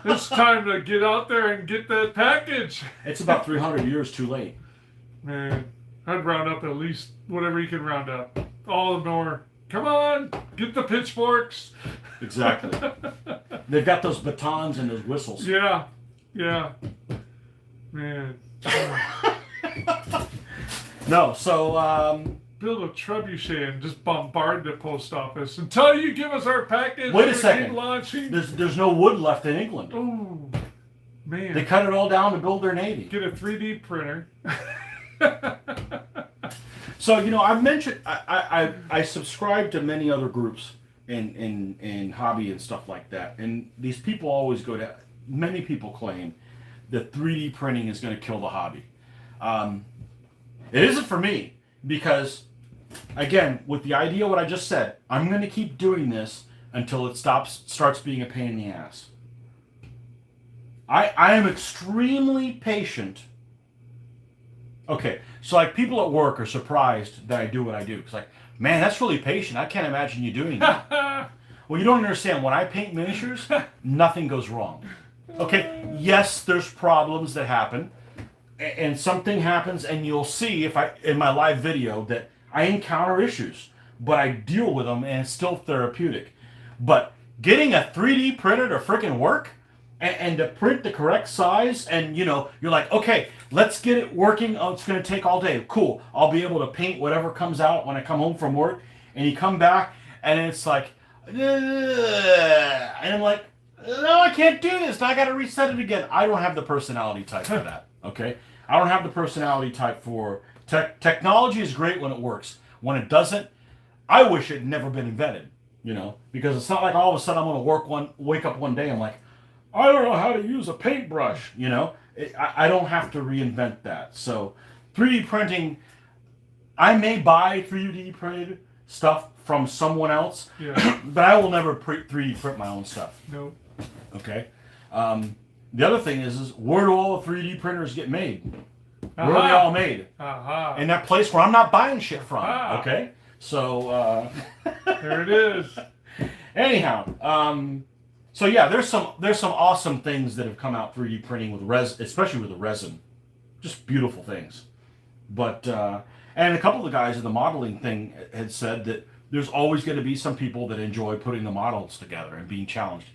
It's time to get out there and get that package. It's about 300 years too late. Man, I'd round up at least whatever you can round up. All the more. Come on, get the pitchforks. Exactly. They've got those batons and those whistles. Yeah. Man. No, so build a trebuchet and just bombard the post office until you give us our package. Wait a second. Keep launching. There's no wood left in England. Oh, man. They cut it all down to build their navy. Get a 3D printer. So I've mentioned I subscribe to many other groups in hobby and stuff like that, and these people always go to. Many people claim that 3D printing is going to kill the hobby. It isn't for me because, again, with the idea of what I just said, I'm going to keep doing this until it starts being a pain in the ass. I am extremely patient. Okay, so like people at work are surprised that I do what I do. It's like, man, that's really patient. I can't imagine you doing that. Well, you don't understand. When I paint miniatures, nothing goes wrong. Okay, yes, there's problems that happen, and something happens, and you'll see in my live video that I encounter issues, but I deal with them, and it's still therapeutic. But getting a 3D printer to freaking work, and to print the correct size, and you're like, okay, let's get it working. Oh, it's going to take all day. Cool. I'll be able to paint whatever comes out when I come home from work. And you come back, and it's like, and I'm like, no, I can't do this. I got to reset it again. I don't have the personality type for that. Okay, I don't have the personality type for technology. Is great when it works. When it doesn't, I wish it had never been invented. Because it's not like all of a sudden I'm going to wake up one day. I'm like, I don't know how to use a paintbrush, I don't have to reinvent that. So 3D printing, I may buy 3D printed stuff from someone else, yeah. but I will never 3D print my own stuff. Nope. Okay. The other thing is where do all the 3D printers get made? Where are they all made? In that place where I'm not buying shit from. Okay. So there it is. Anyhow, so yeah, there's some awesome things that have come out 3D printing with especially with the resin, just beautiful things. But and a couple of the guys in the modeling thing had said that there's always going to be some people that enjoy putting the models together and being challenged.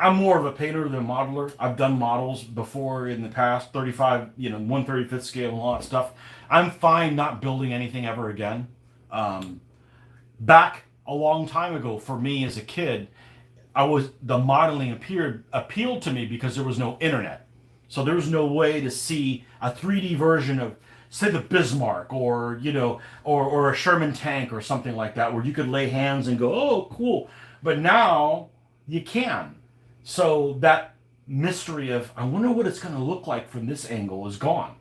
I'm more of a painter than a modeler. I've done models before in the past, 35, 1/35th scale and all that stuff. I'm fine not building anything ever again. Back a long time ago, for me as a kid, the modeling appealed to me because there was no internet. So there was no way to see a 3D version of, say, the Bismarck or or a Sherman tank or something like that, where you could lay hands and go, oh, cool. But now you can. So that mystery of, I wonder what it's going to look like from this angle is gone.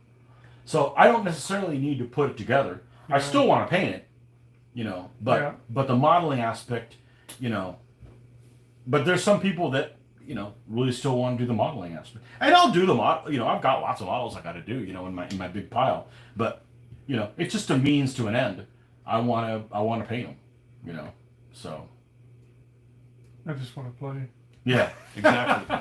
So I don't necessarily need to put it together. Yeah. I still want to paint it, but the modeling aspect, but there's some people that, really still want to do the modeling aspect. And I'll do the model, I've got lots of models I got to do, in my big pile. But, it's just a means to an end. I want to paint them, so. I just want to play. Yeah, exactly.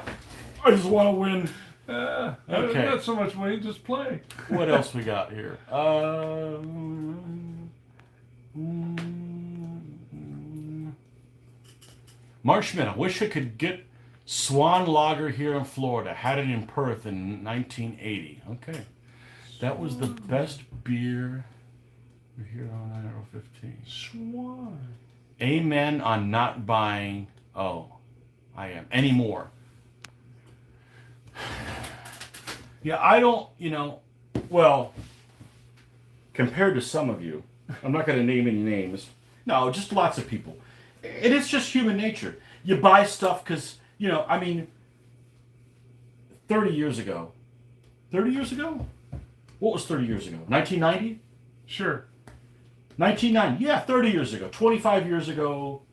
I just want to win. Okay. Not so much win, just play. What else we got here? Mark Schmidt, I wish I could get Swan Lager here in Florida. Had it in Perth in 1980. Okay. That was the best beer here on 915. Swan. Amen on not buying. Oh. I am anymore. Yeah, I don't, well, compared to some of you, I'm not going to name any names. No, just lots of people. It is just human nature. You buy stuff because, 30 years ago. 30 years ago? What was 30 years ago? 1990? Sure. 1990. Yeah, 30 years ago. 25 years ago.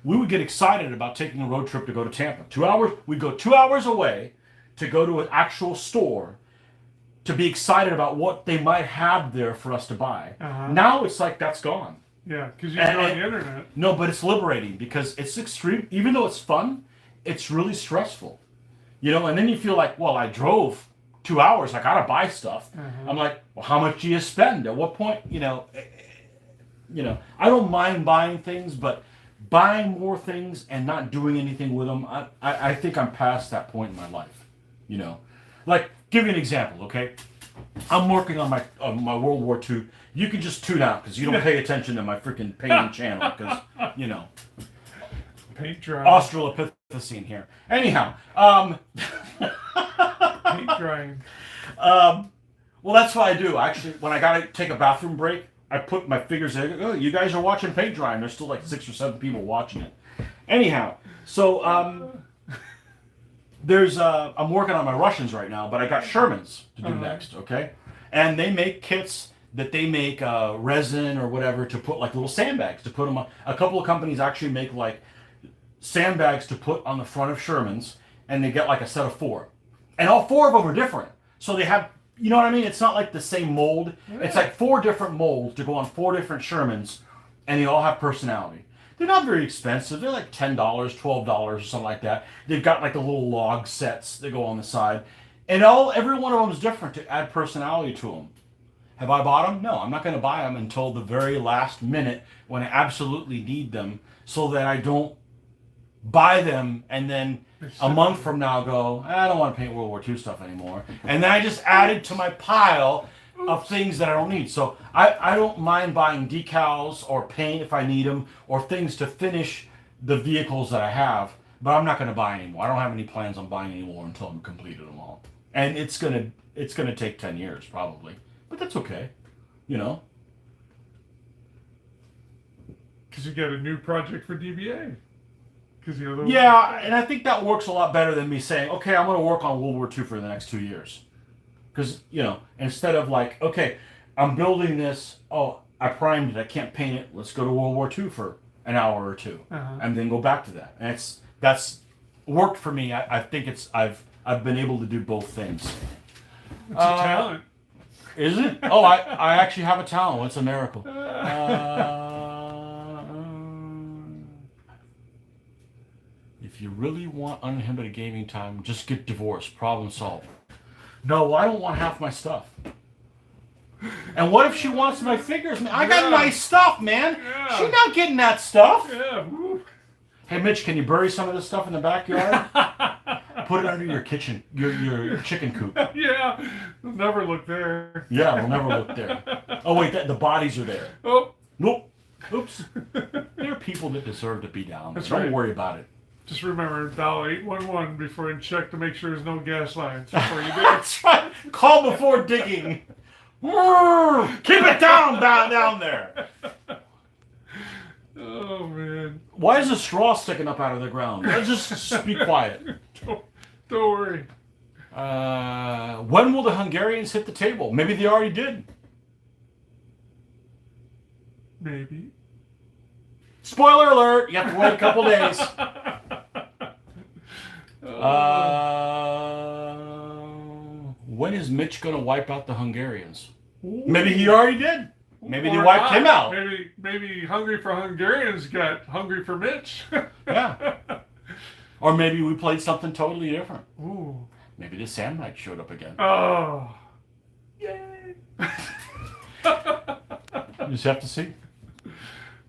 We would get excited about taking a road trip to go to Tampa. 2 hours, we'd go 2 hours away to go to an actual store to be excited about what they might have there for us to buy. Now it's like that's gone. Yeah, because you go on the internet. No, but it's liberating because it's extreme. Even though it's fun, it's really stressful. And then you feel like, well, I drove 2 hours. I got to buy stuff. I'm like, well, how much do you spend? At what point, I don't mind buying things, but buying more things and not doing anything with them, I think I'm past that point in my life. Like, give you an example, okay? I'm working on my World War II. You can just tune out because you don't pay attention to my freaking painting channel because, paint drying. Australopithecine here. Anyhow, paint drying. Well, that's what I do. Actually, when I gotta take a bathroom break, I put my figures in. Oh, you guys are watching paint drying. There's still like 6 or 7 people watching it. Anyhow, so I'm working on my Russians right now, but I got Shermans to do next, okay? And they make kits that they make resin or whatever to put like little sandbags to put them on. A couple of companies actually make like sandbags to put on the front of Shermans, and they get like a set of 4. And all 4 of them are different. So they have, you know what I mean? It's not like the same mold. Yeah. It's like 4 different molds to go on 4 different Shermans, and they all have personality. They're not very expensive. They're like $10, $12 or something like that. They've got like the little log sets that go on the side. And every one of them is different to add personality to them. Have I bought them? No, I'm not going to buy them until the very last minute when I absolutely need them, so that I don't buy them and then a month from now go, I don't want to paint World War II stuff anymore. And then I just add it to my pile of things that I don't need. So I don't mind buying decals or paint if I need them, or things to finish the vehicles that I have, but I'm not going to buy anymore. I don't have any plans on buying anymore until I'm completed them all. And it's gonna take 10 years probably, but that's okay, Because you got a new project for DBA. Yeah, and I think that works a lot better than me saying, okay, I'm going to work on World War II for the next 2 years. Because, instead of like, okay, I'm building this, oh, I primed it, I can't paint it, let's go to World War II for an hour or 2, and then go back to that. And that's worked for me. I think I've been able to do both things. It's a talent. Is it? Oh, I actually have a talent. It's a miracle. If you really want uninhibited gaming time, just get divorced. Problem solved. No, I don't want half my stuff. And what if she wants my figures? I got nice stuff, man. Yeah. She's not getting that stuff. Yeah. Woo. Hey, Mitch, can you bury some of this stuff in the backyard? Put it under your kitchen, your chicken coop. Yeah. We'll never look there. Yeah, we'll never look there. Oh, wait, the bodies are there. Oh. Nope. Oops. There are people that deserve to be down there. That's Don't right. worry about it. Just remember, dial 811 before you check to make sure there's no gas lines before you do it. That's right. Call before digging. Keep it down there. Oh, man. Why is a straw sticking up out of the ground? Just be quiet. Don't worry. When will the Hungarians hit the table? Maybe they already did. Maybe. Spoiler alert! You have to wait a couple days. When is Mitch going to wipe out the Hungarians? Ooh. Maybe he already did. Maybe they Or wiped not. him out. Maybe Hungry for Hungarians got hungry for Mitch. Yeah. Or maybe we played something totally different. Ooh. Maybe the Samnite showed up again. Oh. Yay! You just have to see.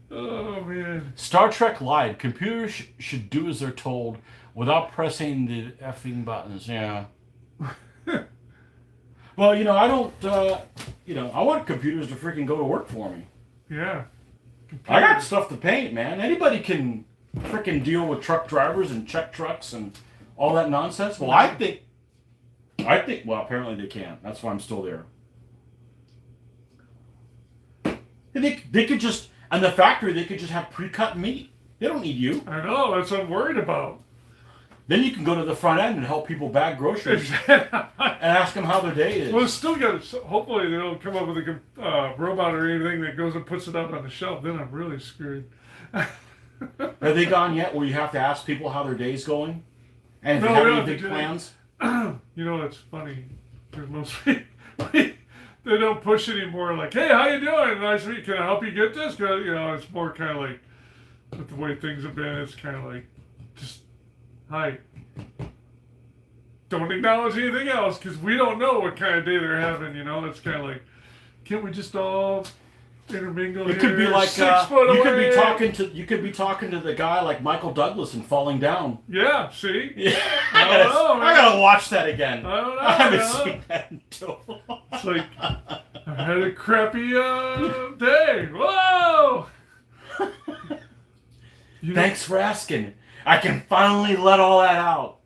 Oh, man. Star Trek lied. Computers should do as they're told without pressing the effing buttons. Yeah. Well, I don't, I want computers to freaking go to work for me. Yeah. I got stuff to paint, man. Anybody can freaking deal with truck drivers and check trucks and all that nonsense. Well, I think, well, apparently they can't. That's why I'm still there. And they could just, and the factory, they could just have pre-cut meat. They don't need you. I know. That's what I'm worried about. Then you can go to the front end and help people bag groceries and ask them how their day is. Well, it's still got. Hopefully, they don't come up with a robot or anything that goes and puts it up on the shelf. Then I'm really screwed. Have they gone yet where you have to ask people how their day's going? And if you have any big plans? It's funny. There's mostly they don't push anymore. Like, hey, how you doing? Nice week. Can I help you get this? Cause it's more kind of like with the way things have been. It's kind of like just hi. Don't acknowledge anything else because we don't know what kind of day they're having. It's kind of like, can't we just all intermingle? It could be like 6 foot you away? could be talking to the guy like Michael Douglas and falling down. Yeah, see? Yeah, I gotta watch that again. I don't know. I haven't seen that until. It's like I had a crappy day. Whoa! Thanks for asking. I can finally let all that out.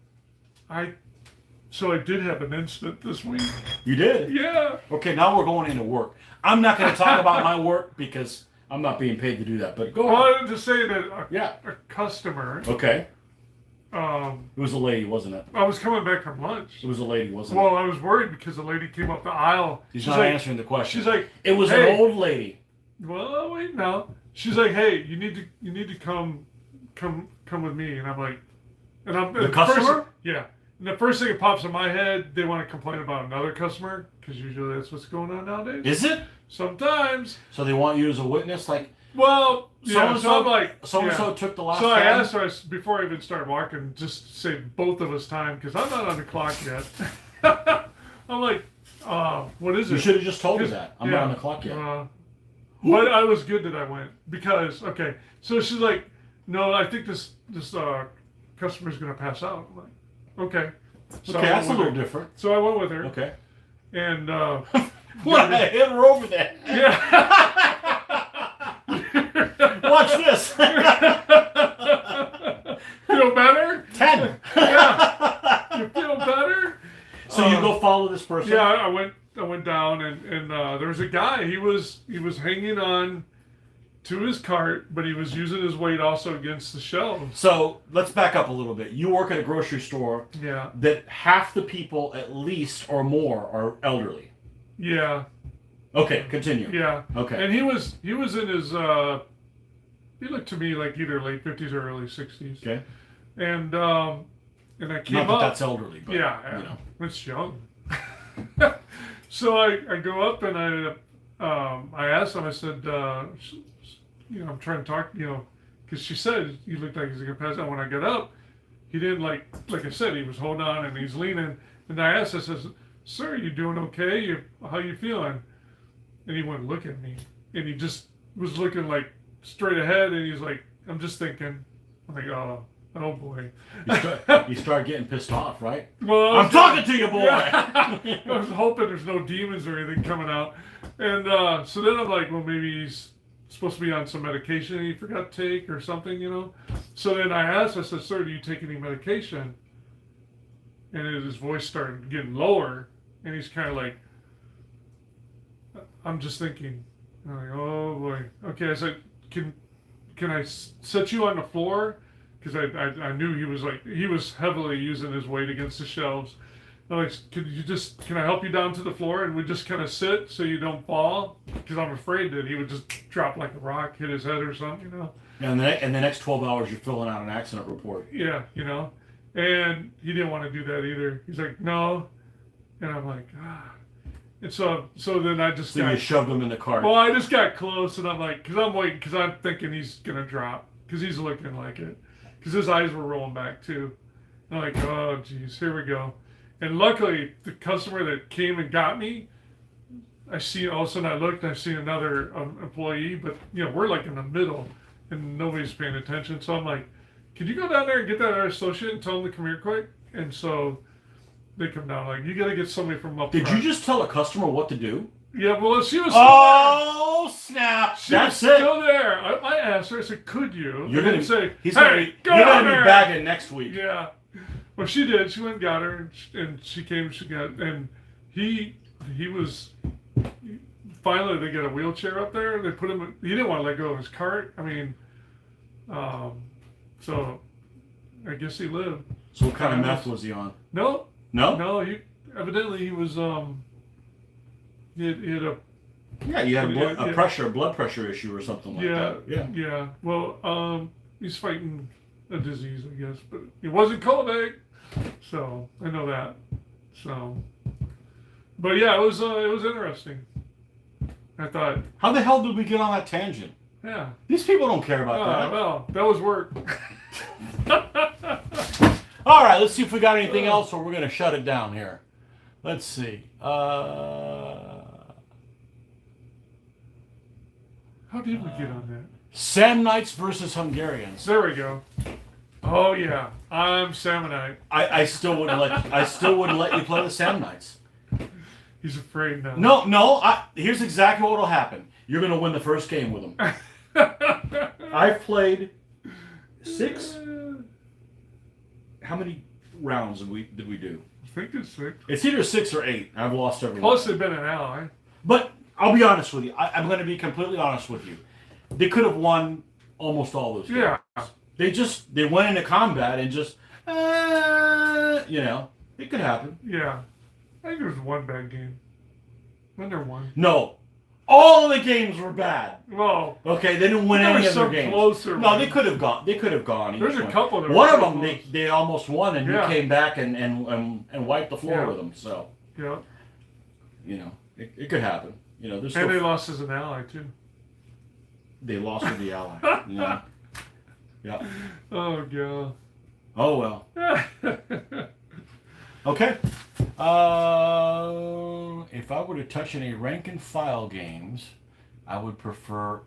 So I did have an incident this week. You did? Yeah. Okay, now we're going into work. I'm not going to talk about my work because I'm not being paid to do that. But go Well, I on. wanted to say that Yeah. a customer. Okay. It It was a lady, wasn't it? I was coming back from lunch. It was a lady, wasn't it? Well, I was worried because the lady came up the aisle. She's not answering the question. She's like, it was hey. an old lady. Well, wait, no. She's like, hey, you need to come with me, and I'm like, and I'm The customer? Yeah. And the first thing that pops in my head, they want to complain about another customer because usually that's what's going on nowadays. Is it? Sometimes. So they want you as a witness, like. Well, yeah. So I'm like, so and so took the last. So I cab? asked her before I even started walking, just save both of us time because I'm not on the clock yet. I'm like, what is it? You should have just told her that. I'm not on the clock yet. But I was good that I went because okay. So she's like, no, I think this customer's gonna pass out. I'm like, okay. So Okay, that's a little different. So I went with her. Okay. And what? I hit her over there. Yeah. Watch this. Feel better? 10. Yeah. You feel better? So you go follow this person? Yeah, I went down and there was a guy. He was hanging on to his cart, but he was using his weight also against the shelves. So let's back up a little bit. You work at a grocery store. Yeah. That half the people, at least or more, are elderly. Yeah. Okay, continue. Yeah. Okay. And he was in his he looked to me like either late 50s or early 60s. Okay. And And I came Not that up. that's elderly, but Yeah, you know. it's young. So I go up and I asked him. I said, I'm trying to talk, because she said he looked like he's gonna pass out. When I got up, he didn't like I said, he was holding on and he's leaning. And I asked, I says, "Sir, you doing okay? How you feeling?" And he wouldn't look at me, and he just was looking like straight ahead, and he's like, "I'm just thinking." I'm like, "Oh boy." You start getting pissed off, right? Well, I'm talking to you, boy. I was hoping there's no demons or anything coming out. And so then I'm like, well, maybe he's supposed to be on some medication he forgot to take or something, So then I asked, I said, "Sir, do you take any medication?" And his voice started getting lower. And he's kind of like, "I'm just thinking." I'm like, "Oh, boy." Okay, I said, can I set you on the floor?" Because I knew he was heavily using his weight against the shelves. I'm like, can I help you down to the floor and we just kind of sit so you don't fall? Because I'm afraid that he would just drop like a rock, hit his head or something, And in the next 12 hours, you're filling out an accident report. Yeah, And he didn't want to do that either. He's like, "No." And I'm like, ah. And so then I just So you shoved him in the cart. Well, I just got close and I'm like, because I'm waiting, because I'm thinking he's going to drop. Because he's looking like it. Because his eyes were rolling back too. And I'm like, oh, geez, here we go. And luckily, the customer that came and got me, all of a sudden I looked and I see another employee, but we're like in the middle and nobody's paying attention. So I'm like, "Could you go down there and get that other associate and tell him to come here quick?" And so they come down like, "You got to get somebody from up Did front." you just tell a customer what to do? Yeah, well, she was. Oh, snap! That's it. Still there. I asked her. I said, "Could you?" You're gonna say, "He's "Hey, you're gonna there." be bagging next week." Yeah. Well, she did. She went and got her, and she came. She got, and he was. Finally, they got a wheelchair up there. They put him. He didn't want to let go of his cart. I mean, so I guess he lived. So what kind of meth was he on? No. No. He evidently he was. He had a. Yeah, you had a blood pressure issue or something like that. Yeah. Well, he's fighting a disease, I guess, but it wasn't COVID, so I know that. So, but yeah, it was interesting. I thought, how the hell did we get on that tangent? Yeah, these people don't care about that. Well, that was work. All right, let's see if we got anything else, or we're gonna shut it down here. Let's see. How did we get on that? Samnites versus Hungarians. There we go. Oh yeah, I'm Samnite. I still wouldn't let you play the Samnites. He's afraid now. No. Here's exactly what will happen. You're gonna win the first game with them. I've played 6. How many rounds did we do? I think it's 6. It's either 6 or 8. I've lost every Plus, one. they've been an ally. But I'll be honest with you. I'm going to be completely honest with you. They could have won almost all those games. Yeah. They went into combat and just, it could happen. Yeah. I think there was one bad game. When there won. No. All of the games were bad. Well, okay, they didn't win any of their games. Closer. No, they could have gone. There's a couple. One of them, they almost won, and you came back and wiped the floor with them. So, yeah, it could happen. And they lost as an ally too. They lost to the ally. Yeah. Oh god. Oh well. Okay. If I were to touch any rank and file games, I would prefer.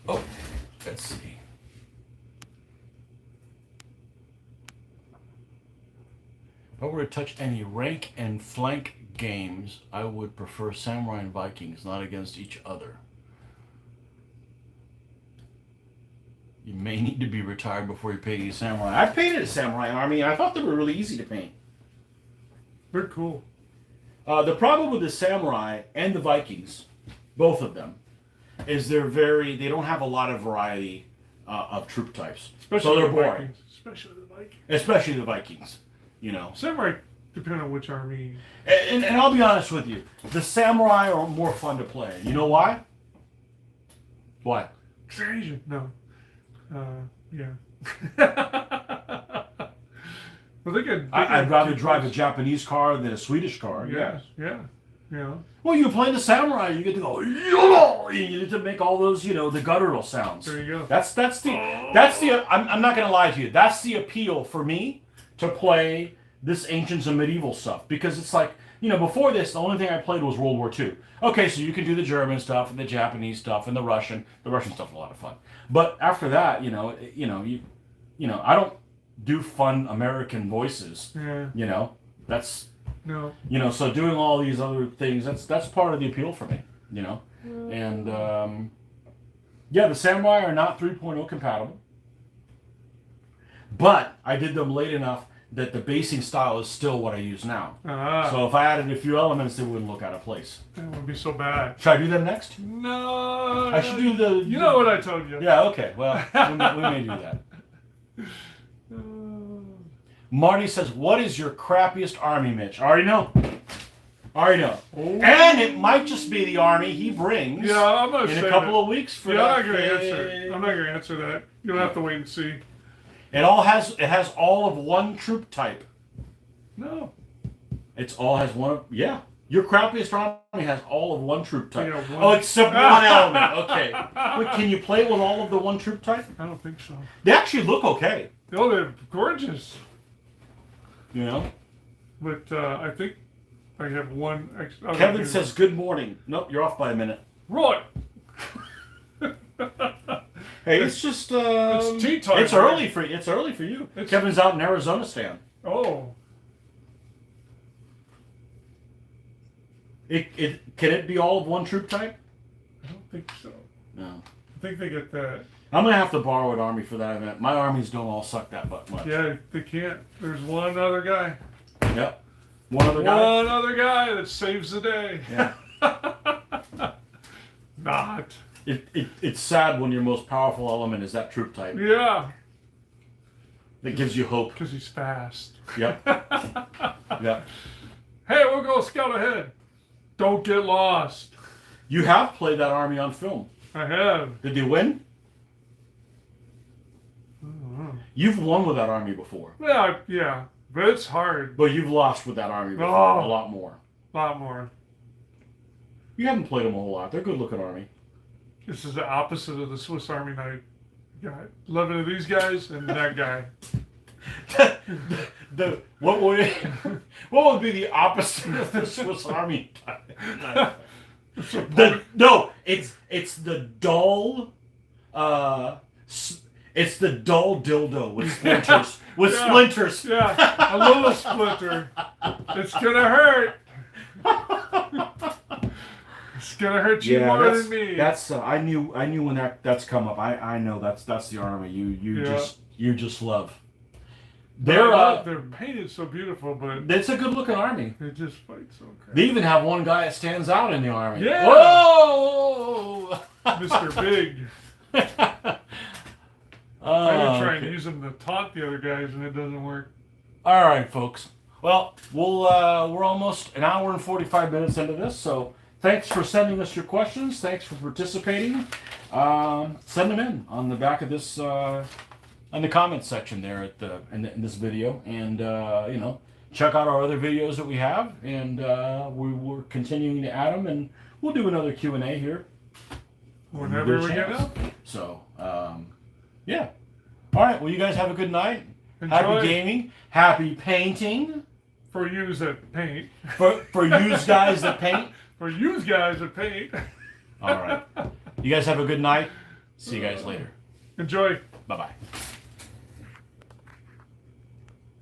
Oh, let's see. If I were to touch any rank and flank games, I would prefer Samurai and Vikings, not against each other. You may need to be retired before you paint a Samurai. I painted a Samurai army, and I thought they were really easy to paint. They're cool. The problem with the Samurai and the Vikings, both of them, is they don't have a lot of variety of troop types. So they're boring. Especially the Vikings. Samurai, depending on which army. And I'll be honest with you, the Samurai are more fun to play. You know why? Why? Asian. No. Yeah. Well, they get. I'd rather drive a Japanese car than a Swedish car. Yeah. Yeah. Well, you play the samurai, you get to go, YOLO! You get to make all those, the guttural sounds. There you go. That's the. I'm not gonna lie to you. That's the appeal for me to play this ancients and medieval stuff, because it's like, before this, the only thing I played was World War II. Okay, so you can do the German stuff and the Japanese stuff and the Russian. The Russian stuff's a lot of fun. But after that, I don't do fun American voices. Yeah. That's. No. So doing all these other things, that's part of the appeal for me, And, the Samurai are not 3.0 compatible. But I did them late enough that the basing style is still what I use now. So if I added a few elements, it wouldn't look out of place. That would be so bad. Should I do them next? No. I should do the... You know what I told you. Yeah, okay. Well, we may do that. Marty says, what is your crappiest army, Mitch? I already know. Oh. And it might just be the army he brings in a couple of weeks. I'm not going to answer that. You'll have to wait and see. It has all of one troop type. No. It all has one of... Yeah. Your crappiest army has all of one troop type. Yeah, Oh, except one element. Okay. Wait, can you play with all of the one troop type? I don't think so. They actually look okay. Oh, they're gorgeous. But I think I have one extra. Kevin says, good morning. Nope, you're off by a minute. Right. Hey, it's just... it's tea time. It's early for you. Kevin's out in Arizona stand. Oh. Can it be all of one troop type? I don't think so. No. I think they get that. I'm going to have to borrow an army for that event. My armies don't all suck that much. Yeah, they can't. There's one other guy. Yep. One other guy that saves the day. Yeah. Not. It's sad when your most powerful element is that troop type. Yeah. That gives you hope. Because he's fast. Yep. Yep. Hey, we'll go scout ahead. Don't get lost. You have played that army on film. I have. Did you win? You've won with that army before. Yeah, but it's hard. But you've lost with that army before a lot more. A lot more. You haven't played them a whole lot. They're a good-looking army. This is the opposite of the Swiss Army knife. Got 11 of these guys and that guy. What would be the opposite of the Swiss Army knife? It's the dull. It's the dull dildo with splinters. Splinters. Yeah, a little splinter. It's gonna hurt. It's gonna hurt you more than me. That's I knew when that's come up. I know that's the army you just love. They're painted so beautiful, but it's a good looking army. They just fight so crazy. They even have one guy that stands out in the army. Yeah. Whoa! Mr. Big. I try and use them to taunt the other guys, and it doesn't work. All right, folks. Well, we're almost an hour and 45 minutes into this, so thanks for sending us your questions. Thanks for participating. Send them in on the back of this, in the comments section there in this video, and check out our other videos that we have, and we're continuing to add them, and we'll do another Q&A here whenever we get up. So. Yeah. All right. Well, you guys have a good night. Enjoy. Happy gaming. Happy painting. For yous that paint. For yous guys that paint. For yous guys that paint. All right. You guys have a good night. See you guys later. Enjoy. Bye-bye.